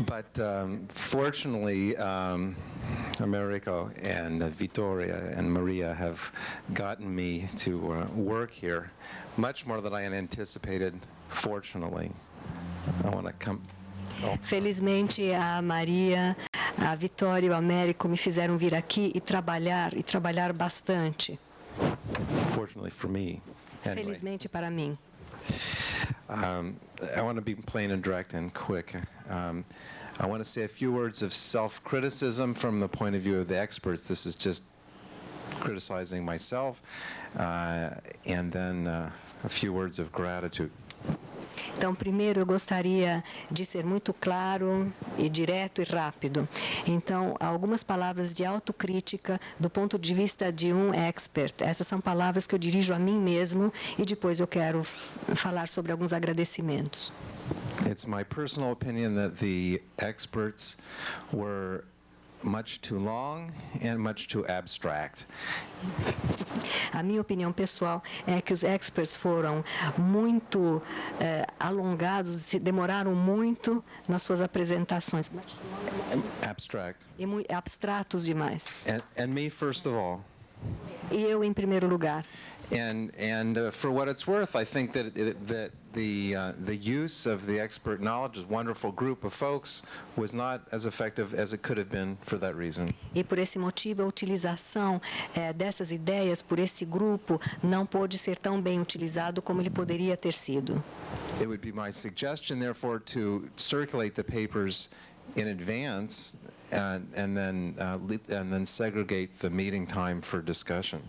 But fortunately, Americo and Vittoria and Maria have gotten me to work here much more than I had anticipated, fortunately. I want to come... Felizmente, a Maria, a Vitória e o Américo me fizeram vir aqui e trabalhar bastante. Fortunately for me. Anyway. Felizmente para mim. I want to be plain and direct and quick. I want to say a few words of self-criticism from the point of view of the experts. This is just criticizing myself, and then a few words of gratitude. Então, primeiro, eu gostaria de ser muito claro e direto e rápido. Então, algumas palavras de autocrítica do ponto de vista de um expert. Essas são palavras que eu dirijo a mim mesmo e depois eu quero falar sobre alguns agradecimentos. It's my personal opinion that the experts were much too long and much too abstract. A minha opinião pessoal é que os experts foram muito alongados, demoraram muito nas suas apresentações. Abstract. E muito abstratos demais. And me first of all. E eu em primeiro lugar. And for what it's worth, I think that the use of the expert knowledge, a wonderful group of folks, was not as effective as it could have been for that reason. E por esse motivo, a utilização dessas ideias por esse grupo não pôde ser tão bem utilizado como ele poderia ter sido. It would be my suggestion, therefore, to circulate the papers in advance and then segregate the meeting time for discussion.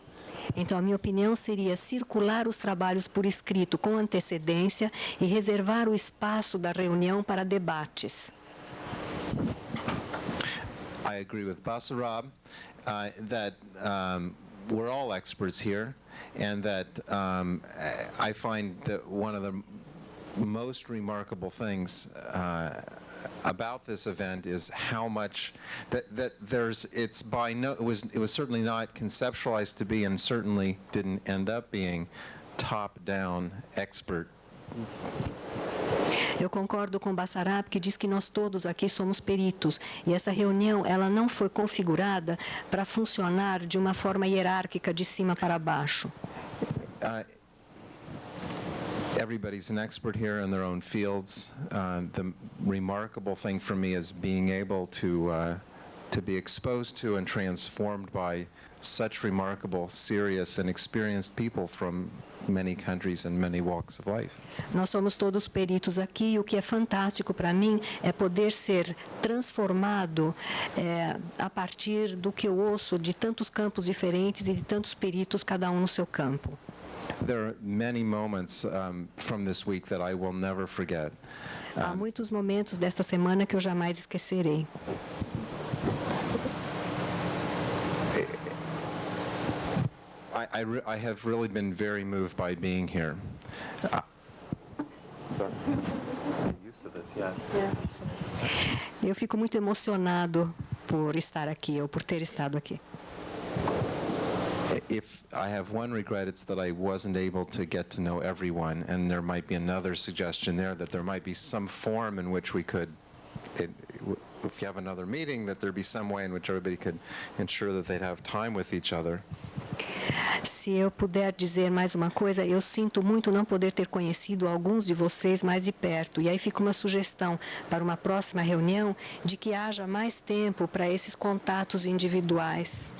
Então, a minha opinião seria circular os trabalhos por escrito com antecedência e reservar o espaço da reunião para debates. I agree with Basarab that we're all experts here, and that I find that one of the most remarkable things about this event is how much that there's it was certainly not conceptualized to be, and certainly didn't end up being top-down expert. Eu concordo com Basarab, que diz que nós todos aqui somos peritos, e essa reunião ela não foi configurada para funcionar de uma forma hierárquica de cima para baixo. Everybody's an expert here in their own fields. The remarkable thing for me is being able to be exposed to and transformed by such remarkable, serious, and experienced people from many countries and many walks of life. Nós somos todos peritos aqui, e o que é fantástico para mim é poder ser transformado a partir do que eu ouço de tantos campos diferentes e de tantos peritos, cada um no seu campo. There are many moments from this week that I will never forget. Há muitos momentos desta semana que eu jamais esquecerei. I have really been very moved by being here. Sorry. You're used to this, yeah. Eu fico muito emocionado por estar aqui, ou por ter estado aqui. If I have one regret, it's that I wasn't able to get to know everyone, and there might be another suggestion there that there might be some form in which we could, if you have another meeting, that there be some way in which everybody could ensure that they'd have time with each other. Se eu puder dizer mais uma coisa, eu sinto muito não poder ter conhecido alguns de vocês mais de perto. E aí fica uma sugestão para uma próxima reunião de que haja mais tempo para esses contatos individuais.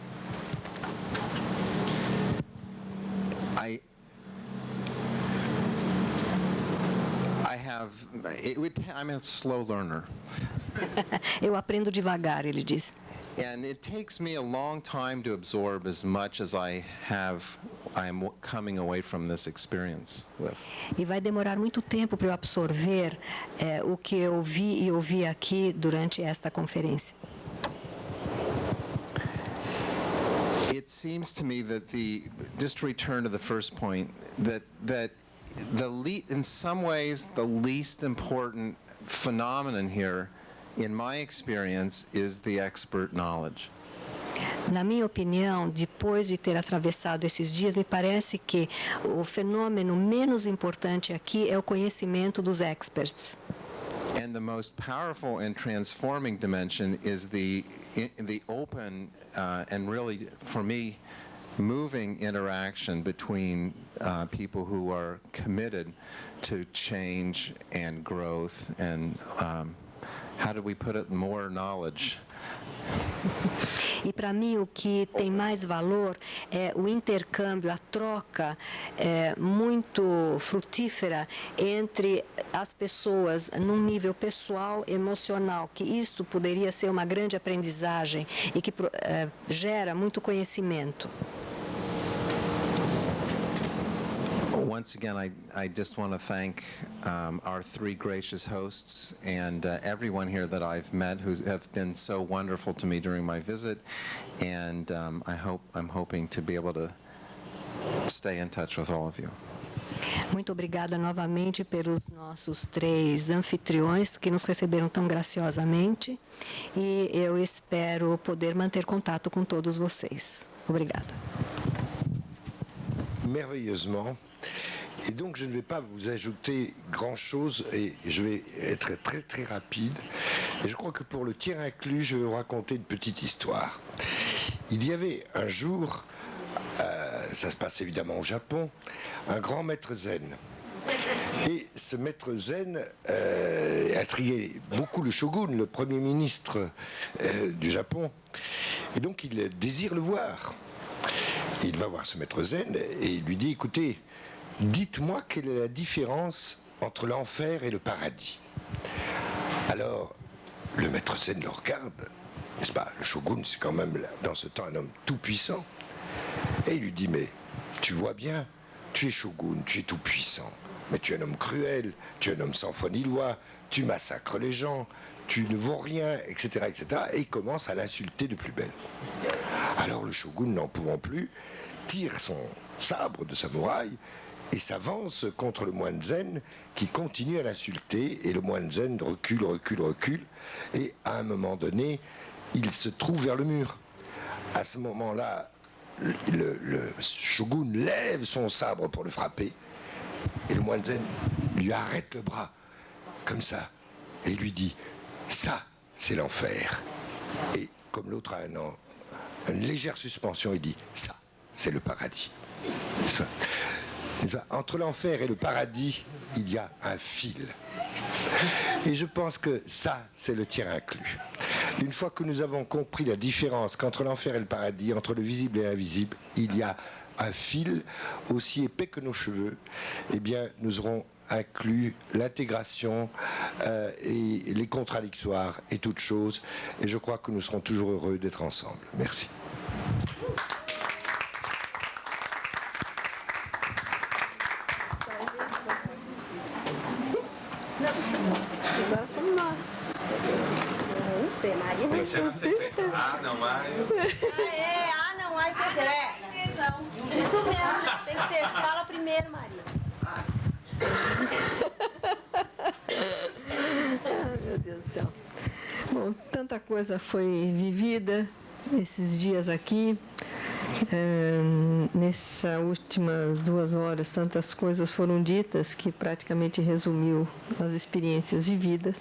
I'm a slow learner. Eu aprendo devagar, ele diz. And it takes me a long time to absorb as much as I am coming away from this experience with. E vai demorar muito tempo para eu absorver o que eu vi e ouvi aqui durante esta conferência. It seems to me that just to return to the first point, that in some ways the least important phenomenon here, in my experience, is the expert knowledge. Na minha opinião, depois de ter atravessado esses dias, me parece que o fenômeno menos importante aqui é o conhecimento dos experts. And the most powerful and transforming dimension is the open and really, for me, moving interaction between people who are committed to change and growth and how do we put it, more knowledge. E para mim o que tem mais valor é o intercâmbio, a troca muito frutífera entre as pessoas num nível pessoal, emocional, que isto poderia ser uma grande aprendizagem e que gera muito conhecimento. once again, I just want to thank our three gracious hosts and everyone here that I've met who have been so wonderful to me during my visit. And I'm hoping to be able to stay in touch with all of you. Muito obrigada novamente pelos nossos 3 anfitriões que nos receberam tão graciosamente e eu espero poder manter contato com todos vocês. Obrigada. Merveilleusement. Et donc je ne vais pas vous ajouter grand-chose et je vais être très très rapide. Et je crois que pour le tiers inclus, je vais vous raconter une petite histoire. Il y avait un jour, ça se passe évidemment au Japon, un grand maître zen. Et ce maître zen intriguait beaucoup le shogun, le premier ministre du Japon. Et donc il désire le voir. Il va voir ce maître zen et il lui dit, écoutez, dites-moi quelle est la différence entre l'enfer et le paradis. Alors, le maître zen le regarde, n'est-ce pas? Le shogun, c'est quand même, dans ce temps, un homme tout-puissant. Et il lui dit, mais tu vois bien, tu es shogun, tu es tout-puissant, mais tu es un homme cruel, tu es un homme sans foi ni loi, tu massacres les gens, tu ne vaux rien, etc., etc. Et il commence à l'insulter de plus belle. Alors le shogun, n'en pouvant plus, tire son sabre de samouraï et s'avance contre le moine zen qui continue à l'insulter. Et le moine zen recule, recule, recule. Et à un moment donné, il se trouve vers le mur. À ce moment-là, le shogun lève son sabre pour le frapper. Et le moine zen lui arrête le bras, comme ça. Et lui dit, ça, c'est l'enfer. Et comme l'autre a une légère suspension, il dit, ça, c'est le paradis. Entre l'enfer et le paradis, il y a un fil. Et je pense que ça, c'est le tiers inclus. Une fois que nous avons compris la différence qu'entre l'enfer et le paradis, entre le visible et l'invisible, il y a un fil aussi épais que nos cheveux, eh bien, nous aurons inclus l'intégration et les contradictoires et toutes choses. Et je crois que nous serons toujours heureux d'être ensemble. Merci. Ah, não vai. Não vai, pois é. Isso mesmo, tem que ser. Fala primeiro, Maria. Meu Deus do céu. Bom, tanta coisa foi vivida esses dias aqui. Nessas últimas 2 horas, tantas coisas foram ditas que praticamente resumiu as experiências vividas.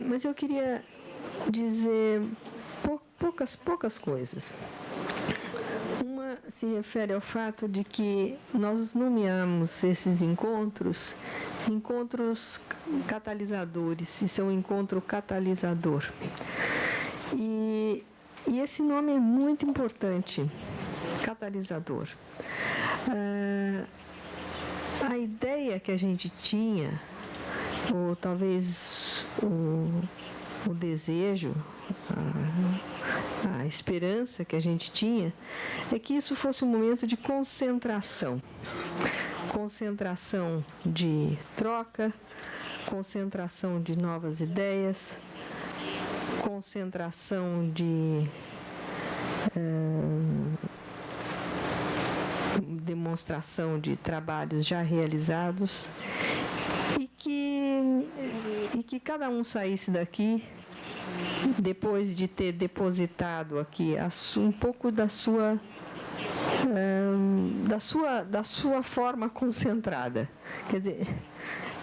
Mas eu queria dizer poucas coisas. Uma se refere ao fato de que nós nomeamos esses encontros catalisadores. Isso é um encontro catalisador. E esse nome é muito importante, catalisador. A ideia que a gente tinha, ou talvez o desejo, a esperança que a gente tinha, é que isso fosse um momento de concentração. Concentração de troca, concentração de novas ideias, concentração de demonstração de trabalhos já realizados e que cada um saísse daqui depois de ter depositado aqui um pouco da sua forma concentrada, quer dizer,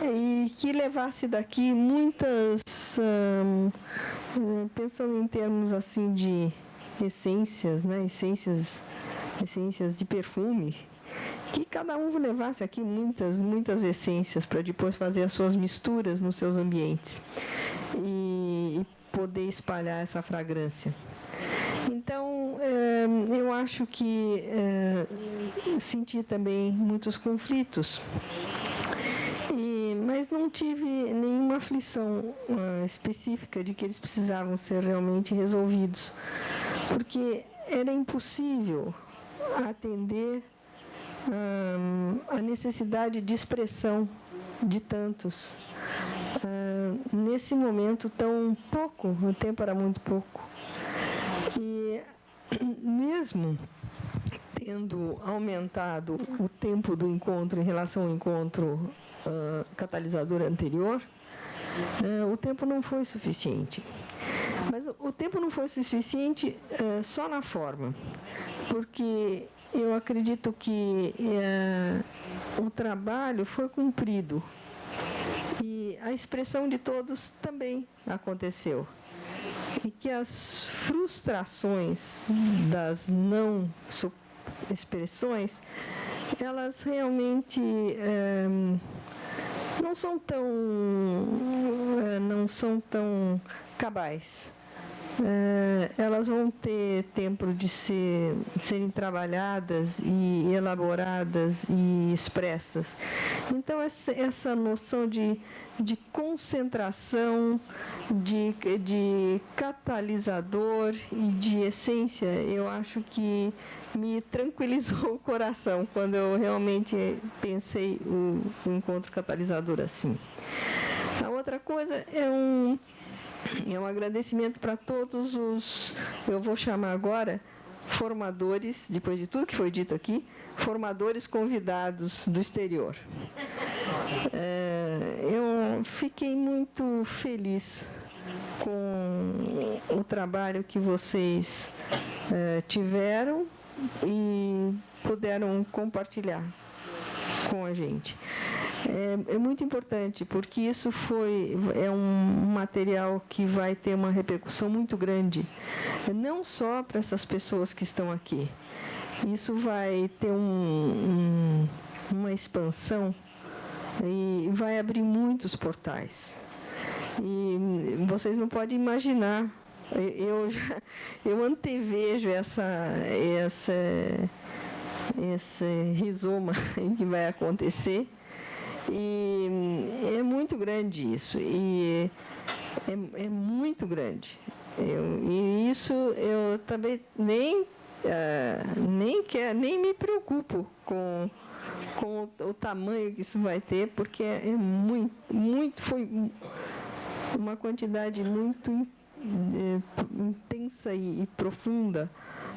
e que levasse daqui muitas, pensando em termos assim de essências, né, essências de perfume, que cada um levasse aqui muitas essências para depois fazer as suas misturas nos seus ambientes e poder espalhar essa fragrância. Então, eu acho que senti também muitos conflitos, mas não tive nenhuma aflição específica de que eles precisavam ser realmente resolvidos, porque era impossível atender a necessidade de expressão de tantos. Nesse momento tão pouco, o tempo era muito pouco. E mesmo tendo aumentado o tempo do encontro em relação ao encontro catalisador anterior, o tempo não foi suficiente. Mas o tempo não foi suficiente só na forma, porque eu acredito que o trabalho foi cumprido e a expressão de todos também aconteceu. E que as frustrações das não expressões, elas realmente não são tão cabais. Elas vão ter tempo de serem trabalhadas e elaboradas e expressas. Então, essa noção de concentração, de catalisador e de essência, eu acho que me tranquilizou o coração quando eu realmente pensei o encontro catalisador assim. A outra coisa é um agradecimento para todos os, eu vou chamar agora, formadores, depois de tudo que foi dito aqui, formadores convidados do exterior. Eu fiquei muito feliz com o trabalho que vocês tiveram e puderam compartilhar com a gente. É muito importante, porque isso é um material que vai ter uma repercussão muito grande, não só para essas pessoas que estão aqui. Isso vai ter uma expansão e vai abrir muitos portais. E vocês não podem imaginar, eu antevejo esse rizoma que vai acontecer. E é muito grande isso, e é muito grande. E isso eu também nem me preocupo com o tamanho que isso vai ter, porque foi uma quantidade muito intensa e profunda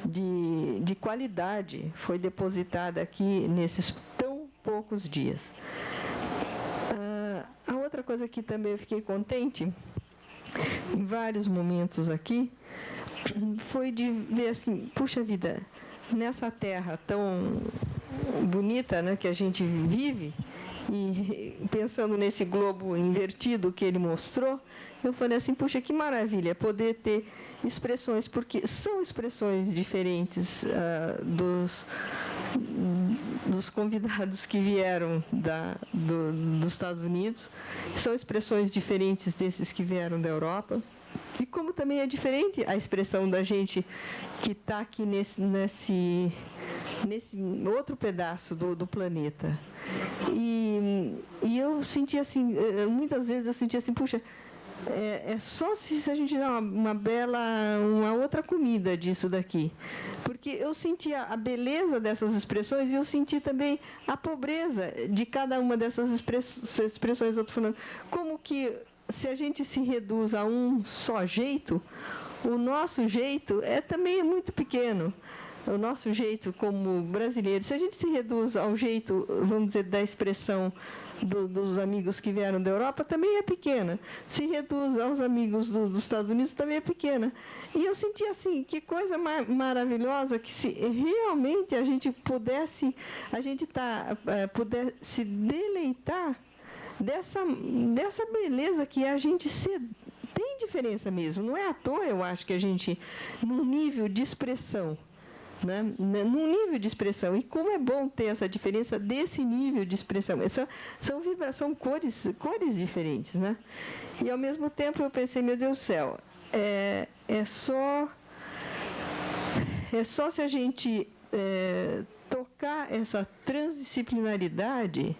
de qualidade foi depositada aqui nesses tão poucos dias. A outra coisa que também eu fiquei contente, em vários momentos aqui, foi de ver assim, puxa vida, nessa terra tão bonita, né, que a gente vive, e pensando nesse globo invertido que ele mostrou, eu falei assim, puxa, que maravilha poder ter expressões, porque são expressões diferentes dos convidados que vieram dos Estados Unidos, são expressões diferentes desses que vieram da Europa, e como também é diferente a expressão da gente que está aqui nesse outro pedaço do planeta. E eu senti assim, muitas vezes eu senti assim, puxa, só se a gente dá uma outra comida disso daqui. Porque eu senti a beleza dessas expressões e eu senti também a pobreza de cada uma dessas expressões. Eu estou falando, como que se a gente se reduz a um só jeito, o nosso jeito também é muito pequeno. O nosso jeito como brasileiros, se a gente se reduz ao jeito, vamos dizer, da expressão dos amigos que vieram da Europa, também é pequena. Se reduz aos amigos dos Estados Unidos, também é pequena. E eu senti assim, que coisa maravilhosa, que se realmente a gente pudesse deleitar dessa beleza que a gente tem diferença mesmo. Não é à toa, eu acho, que a gente, num nível de expressão, né? Num nível de expressão, e como é bom ter essa diferença desse nível de expressão, são cores diferentes, né? E ao mesmo tempo eu pensei, meu Deus do céu, é só se a gente tocar essa transdisciplinaridade,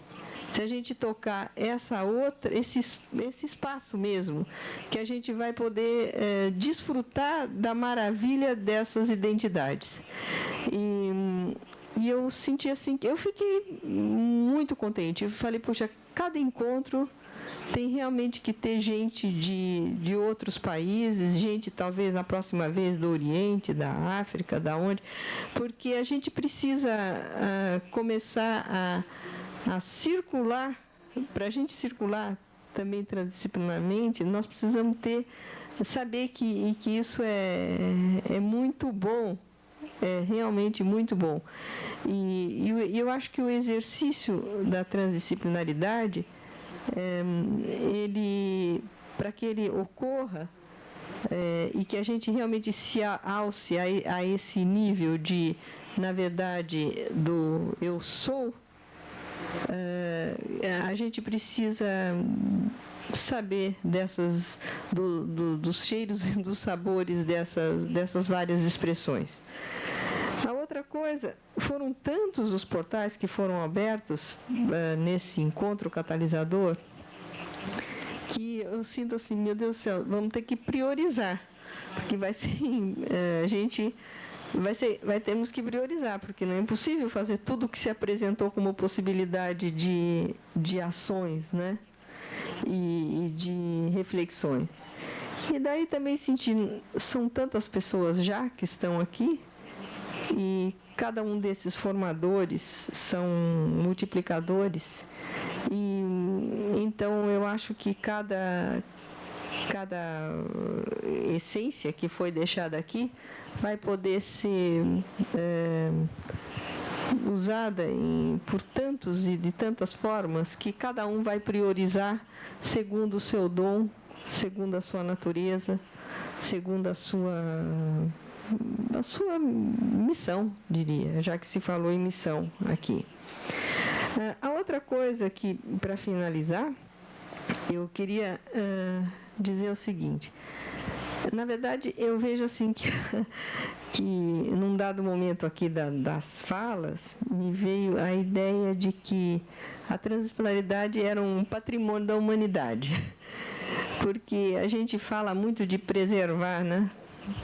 se a gente tocar esse espaço mesmo, que a gente vai poder desfrutar da maravilha dessas identidades. eu senti assim, eu fiquei muito contente. Eu falei, puxa, cada encontro tem realmente que ter gente de outros países, gente talvez na próxima vez do Oriente, da África, da onde, porque a gente precisa começar a circular. Para a gente circular também transdisciplinarmente, nós precisamos saber que isso é muito bom, é realmente muito bom. E eu acho que o exercício da transdisciplinaridade, para que ele ocorra e que a gente realmente se alce a esse nível de, na verdade, do eu sou, a gente precisa saber dos cheiros e dos sabores dessas várias expressões. A outra coisa, foram tantos os portais que foram abertos nesse encontro catalisador, que eu sinto assim, meu Deus do céu, vamos ter que priorizar, porque vai ser, temos que priorizar, porque não é impossível fazer tudo o que se apresentou como possibilidade de ações, né? E de reflexões. E daí também senti, são tantas pessoas já que estão aqui, e cada um desses formadores são multiplicadores, e então eu acho que cada essência que foi deixada aqui vai poder ser usada por tantos e de tantas formas, que cada um vai priorizar segundo o seu dom, segundo a sua natureza, segundo a sua missão, diria, já que se falou em missão aqui. A outra coisa que, para finalizar, eu queria dizer o seguinte. Na verdade, eu vejo assim que num dado momento aqui das falas, me veio a ideia de que a transdisciplinaridade era um patrimônio da humanidade. Porque a gente fala muito de preservar, né?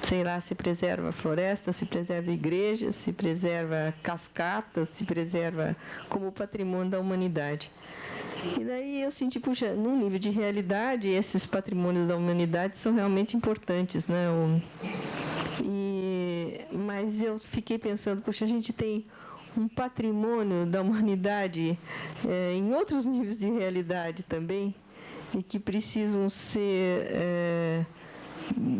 Sei lá, se preserva floresta, se preserva igrejas, se preserva cascatas, se preserva como patrimônio da humanidade. E daí eu senti, puxa, num nível de realidade, esses patrimônios da humanidade são realmente importantes, né? Mas eu fiquei pensando, puxa, a gente tem um patrimônio da humanidade em outros níveis de realidade também, e que precisam ser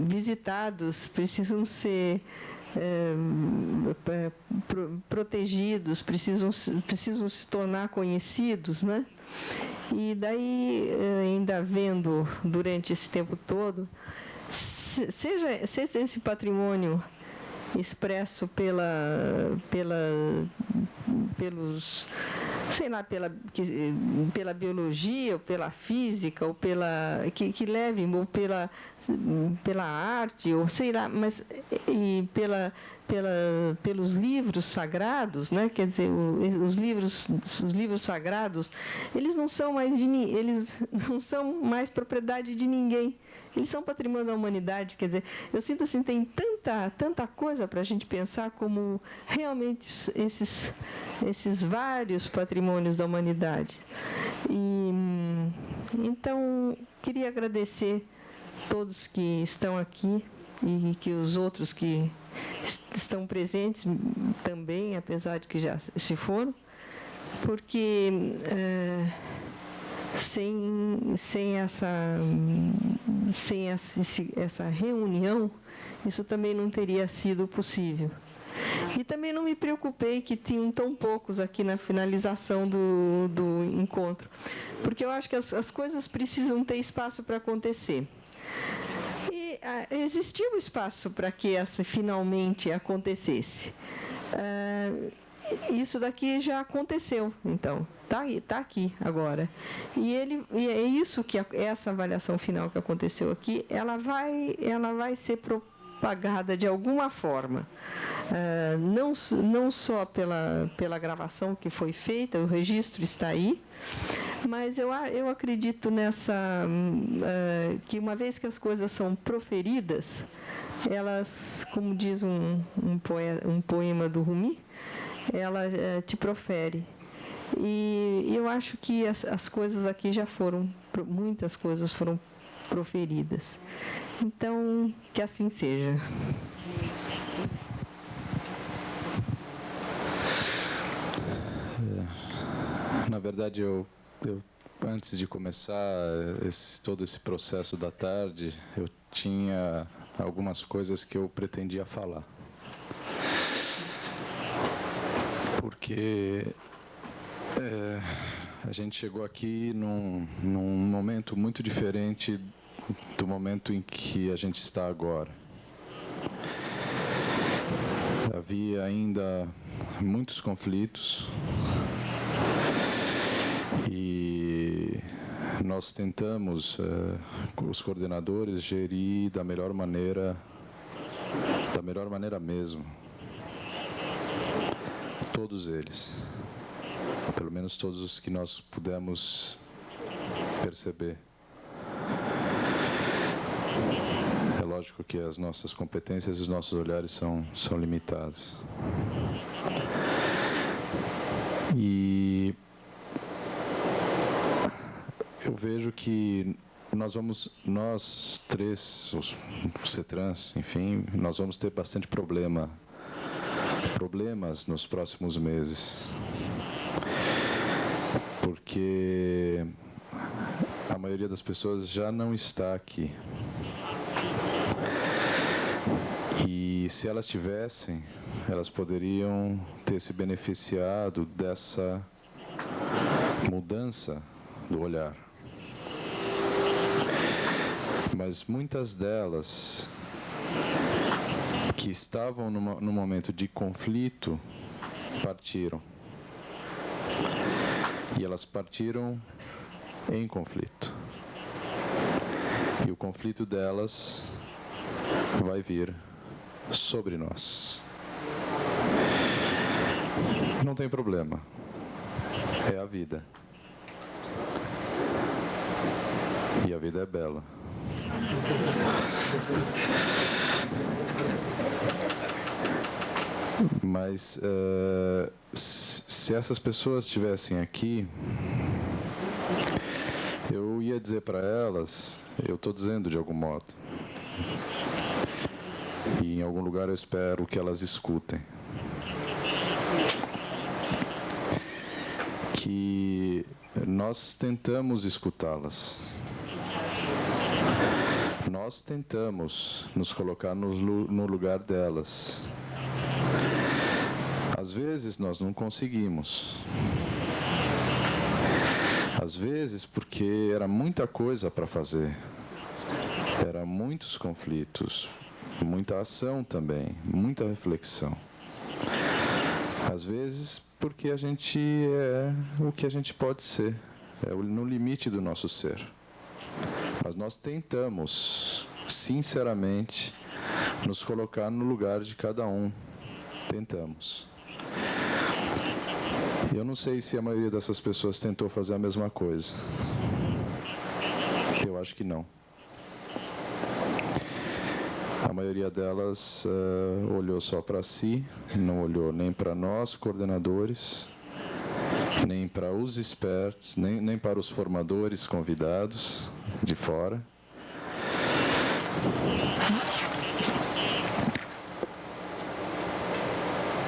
visitados, precisam ser protegidos, precisam se tornar conhecidos, né? E daí, ainda vendo durante esse tempo todo, seja esse patrimônio expresso pelos, sei lá, pela biologia, ou pela física, ou que leve, ou pela arte, ou sei lá, mas pelos livros sagrados, né? Quer dizer, os livros sagrados, eles não são mais propriedade de ninguém. Eles são patrimônio da humanidade. Quer dizer, eu sinto assim, tem tanta coisa para a gente pensar como realmente esses vários patrimônios da humanidade. E então queria agradecer todos que estão aqui e que os outros que estão presentes também, apesar de que já se foram, porque sem essa reunião, isso também não teria sido possível. E também não me preocupei que tinham tão poucos aqui na finalização do encontro, porque eu acho que as coisas precisam ter espaço para acontecer. E existiu um espaço para que essa finalmente acontecesse. Isso daqui já aconteceu, então, está aqui agora. E é isso que essa avaliação final que aconteceu aqui, ela vai ser propagada de alguma forma, não só pela gravação que foi feita, o registro está aí, mas eu acredito que uma vez que as coisas são proferidas, elas, como diz um poema do Rumi, ela te profere. E eu acho que as coisas aqui já foram, muitas coisas foram proferidas. Então, que assim seja. Na verdade, eu antes de começar todo esse processo da tarde, eu tinha algumas coisas que eu pretendia falar. Porque a gente chegou aqui num momento muito diferente do momento em que a gente está agora. Havia ainda muitos conflitos e nós tentamos, os coordenadores, gerir da melhor maneira mesmo, todos eles, pelo menos todos os que nós pudemos perceber. É lógico que as nossas competências e os nossos olhares são limitados. E eu vejo que nós três, os CETRANS, enfim, nós vamos ter bastante problemas nos próximos meses. Porque a maioria das pessoas já não está aqui. E se elas tivessem, elas poderiam ter se beneficiado dessa mudança do olhar. Mas muitas delas que estavam no momento de conflito partiram. E elas partiram em conflito. E o conflito delas vai vir sobre nós. Não tem problema. É a vida. E a vida é bela. Mas se essas pessoas estivessem aqui, eu ia dizer para elas, eu estou dizendo de algum modo, e em algum lugar eu espero que elas escutem, que nós tentamos escutá-las. Nós tentamos nos colocar no lugar delas. Às vezes nós não conseguimos. Às vezes porque era muita coisa para fazer. Eram muitos conflitos, muita ação também, muita reflexão. Às vezes porque a gente é o que a gente pode ser, é no limite do nosso ser. Mas nós tentamos, sinceramente, nos colocar no lugar de cada um. Tentamos. Eu não sei se a maioria dessas pessoas tentou fazer a mesma coisa. Eu acho que não. A maioria delas olhou só para si, não olhou nem para nós, coordenadores, nem para os experts, nem para os formadores convidados de fora.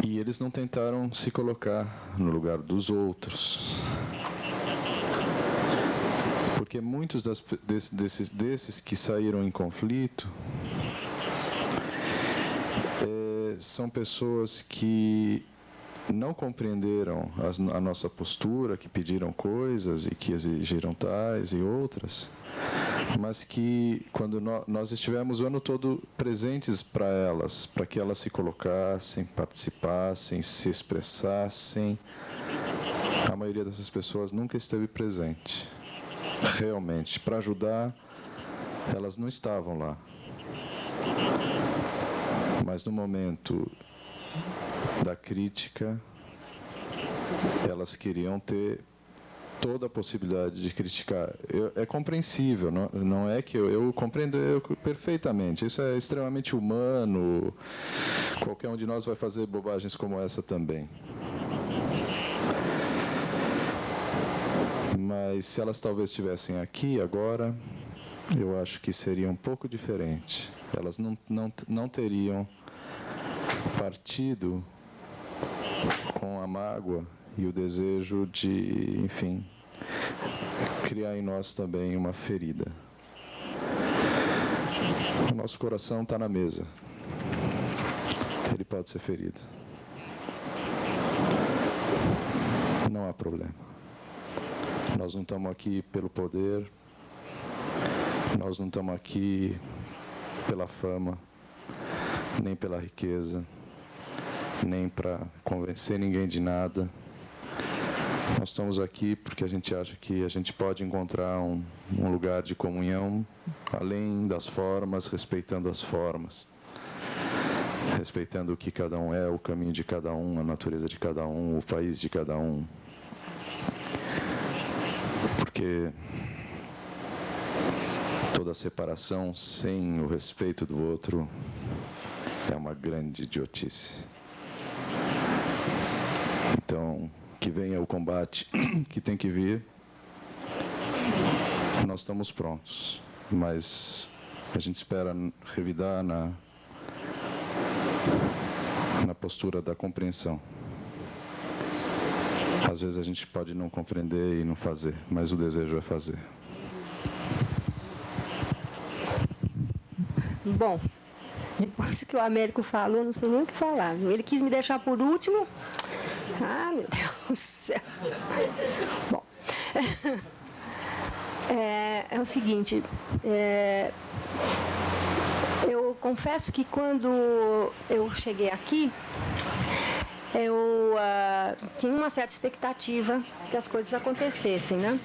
E eles não tentaram se colocar no lugar dos outros. Porque muitos desses que saíram em conflito são pessoas que não compreenderam a nossa postura, que pediram coisas e que exigiram tais e outras, mas que, quando nós estivemos o ano todo presentes para elas, para que elas se colocassem, participassem, se expressassem, a maioria dessas pessoas nunca esteve presente. Realmente, para ajudar, elas não estavam lá. Mas no momento da crítica, elas queriam ter toda a possibilidade de criticar. É compreensível, não é que eu compreendo perfeitamente. Isso é extremamente humano. Qualquer um de nós vai fazer bobagens como essa também. Mas se elas talvez estivessem aqui agora, eu acho que seria um pouco diferente. Elas não teriam partido com a mágoa e o desejo de, enfim, criar em nós também uma ferida. O nosso coração está na mesa. Ele pode ser ferido. Não há problema. Nós não estamos aqui pelo poder, nós não estamos aqui pela fama, nem pela riqueza, nem para convencer ninguém de nada. Nós estamos aqui porque a gente acha que a gente pode encontrar um lugar de comunhão, além das formas, respeitando as formas, respeitando o que cada um é, o caminho de cada um, a natureza de cada um, o país de cada um. Porque toda separação sem o respeito do outro é uma grande idiotice. Então, que venha o combate que tem que vir, nós estamos prontos, mas a gente espera revidar na postura da compreensão. Às vezes a gente pode não compreender e não fazer, mas o desejo é fazer. Bom, depois que o Américo falou, não sei nem o que falar. Ele quis me deixar por último. Ah, meu Deus do céu. Bom, é o seguinte, eu confesso que quando eu cheguei aqui, eu tinha uma certa expectativa que as coisas acontecessem, né?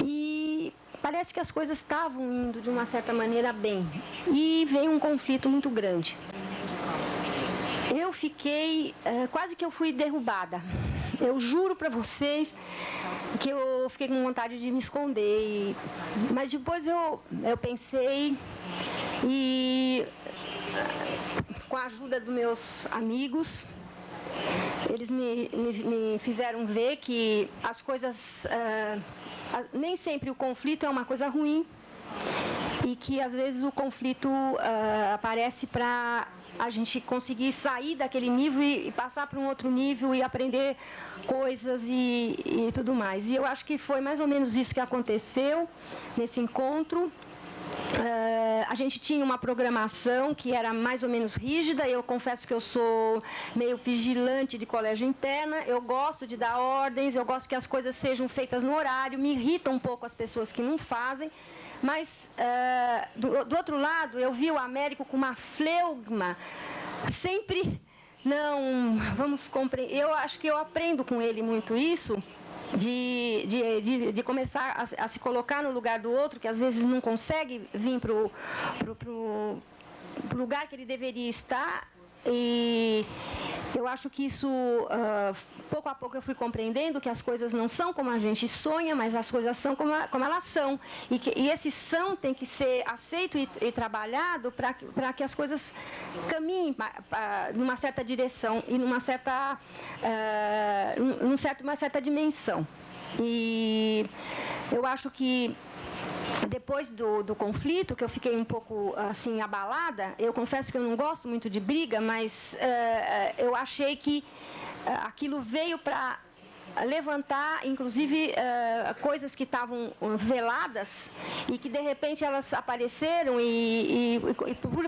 E parece que as coisas estavam indo de uma certa maneira bem. E veio um conflito muito grande. Eu fiquei, quase que eu fui derrubada. Eu juro para vocês que eu fiquei com vontade de me esconder. Mas depois eu pensei e, com a ajuda dos meus amigos, eles me fizeram ver que as coisas, nem sempre o conflito é uma coisa ruim e que às vezes o conflito aparece para a gente conseguir sair daquele nível e passar para um outro nível e aprender coisas e tudo mais. E eu acho que foi mais ou menos isso que aconteceu nesse encontro. A gente tinha uma programação que era mais ou menos rígida. Eu confesso que eu sou meio vigilante de colégio interna. Eu gosto de dar ordens, eu gosto que as coisas sejam feitas no horário. Me irritam um pouco as pessoas que não fazem. Mas, do outro lado, eu vi o Américo com uma fleuma, sempre, não, vamos compreender. Eu acho que eu aprendo com ele muito isso, de começar a se colocar no lugar do outro, que às vezes não consegue vir para o lugar que ele deveria estar. E eu acho que isso, pouco a pouco eu fui compreendendo que as coisas não são como a gente sonha, mas as coisas são como elas são. E esse são tem que ser aceito e trabalhado para que as coisas caminhem numa certa direção e numa certa dimensão. E eu acho que depois do conflito, que eu fiquei um pouco assim abalada, eu confesso que eu não gosto muito de briga, mas eu achei que aquilo veio para levantar, inclusive, coisas que estavam veladas e que, de repente, elas apareceram e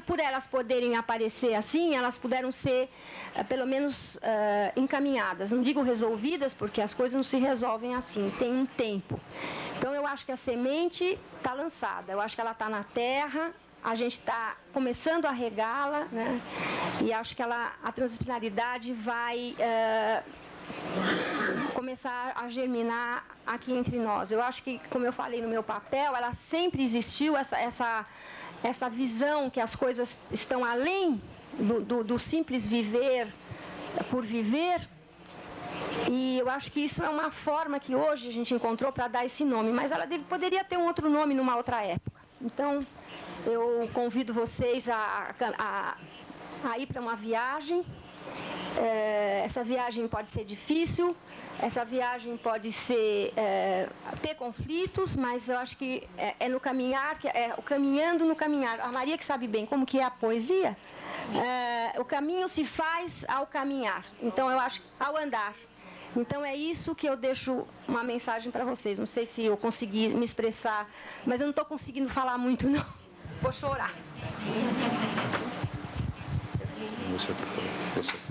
por elas poderem aparecer assim, elas puderam ser, pelo menos, encaminhadas. Não digo resolvidas, porque as coisas não se resolvem assim, tem um tempo. Então, eu acho que a semente está lançada, eu acho que ela está na terra, a gente está começando a regá-la, né? E acho que a transdisciplinaridade vai começar a germinar aqui entre nós. Eu acho que, como eu falei no meu papel, ela sempre existiu, essa visão que as coisas estão além do simples viver por viver. E eu acho que isso é uma forma que hoje a gente encontrou para dar esse nome, mas ela poderia ter um outro nome numa outra época. Então, eu convido vocês a ir para uma viagem. Essa viagem pode ser difícil, essa viagem pode ser ter conflitos, mas eu acho que é no caminhar, o caminhando no caminhar. A Maria que sabe bem como que é a poesia, o caminho se faz ao caminhar. Então eu acho ao andar. Então é isso que eu deixo uma mensagem para vocês. Não sei se eu consegui me expressar, mas eu não estou conseguindo falar muito, não. Vou chorar. Você.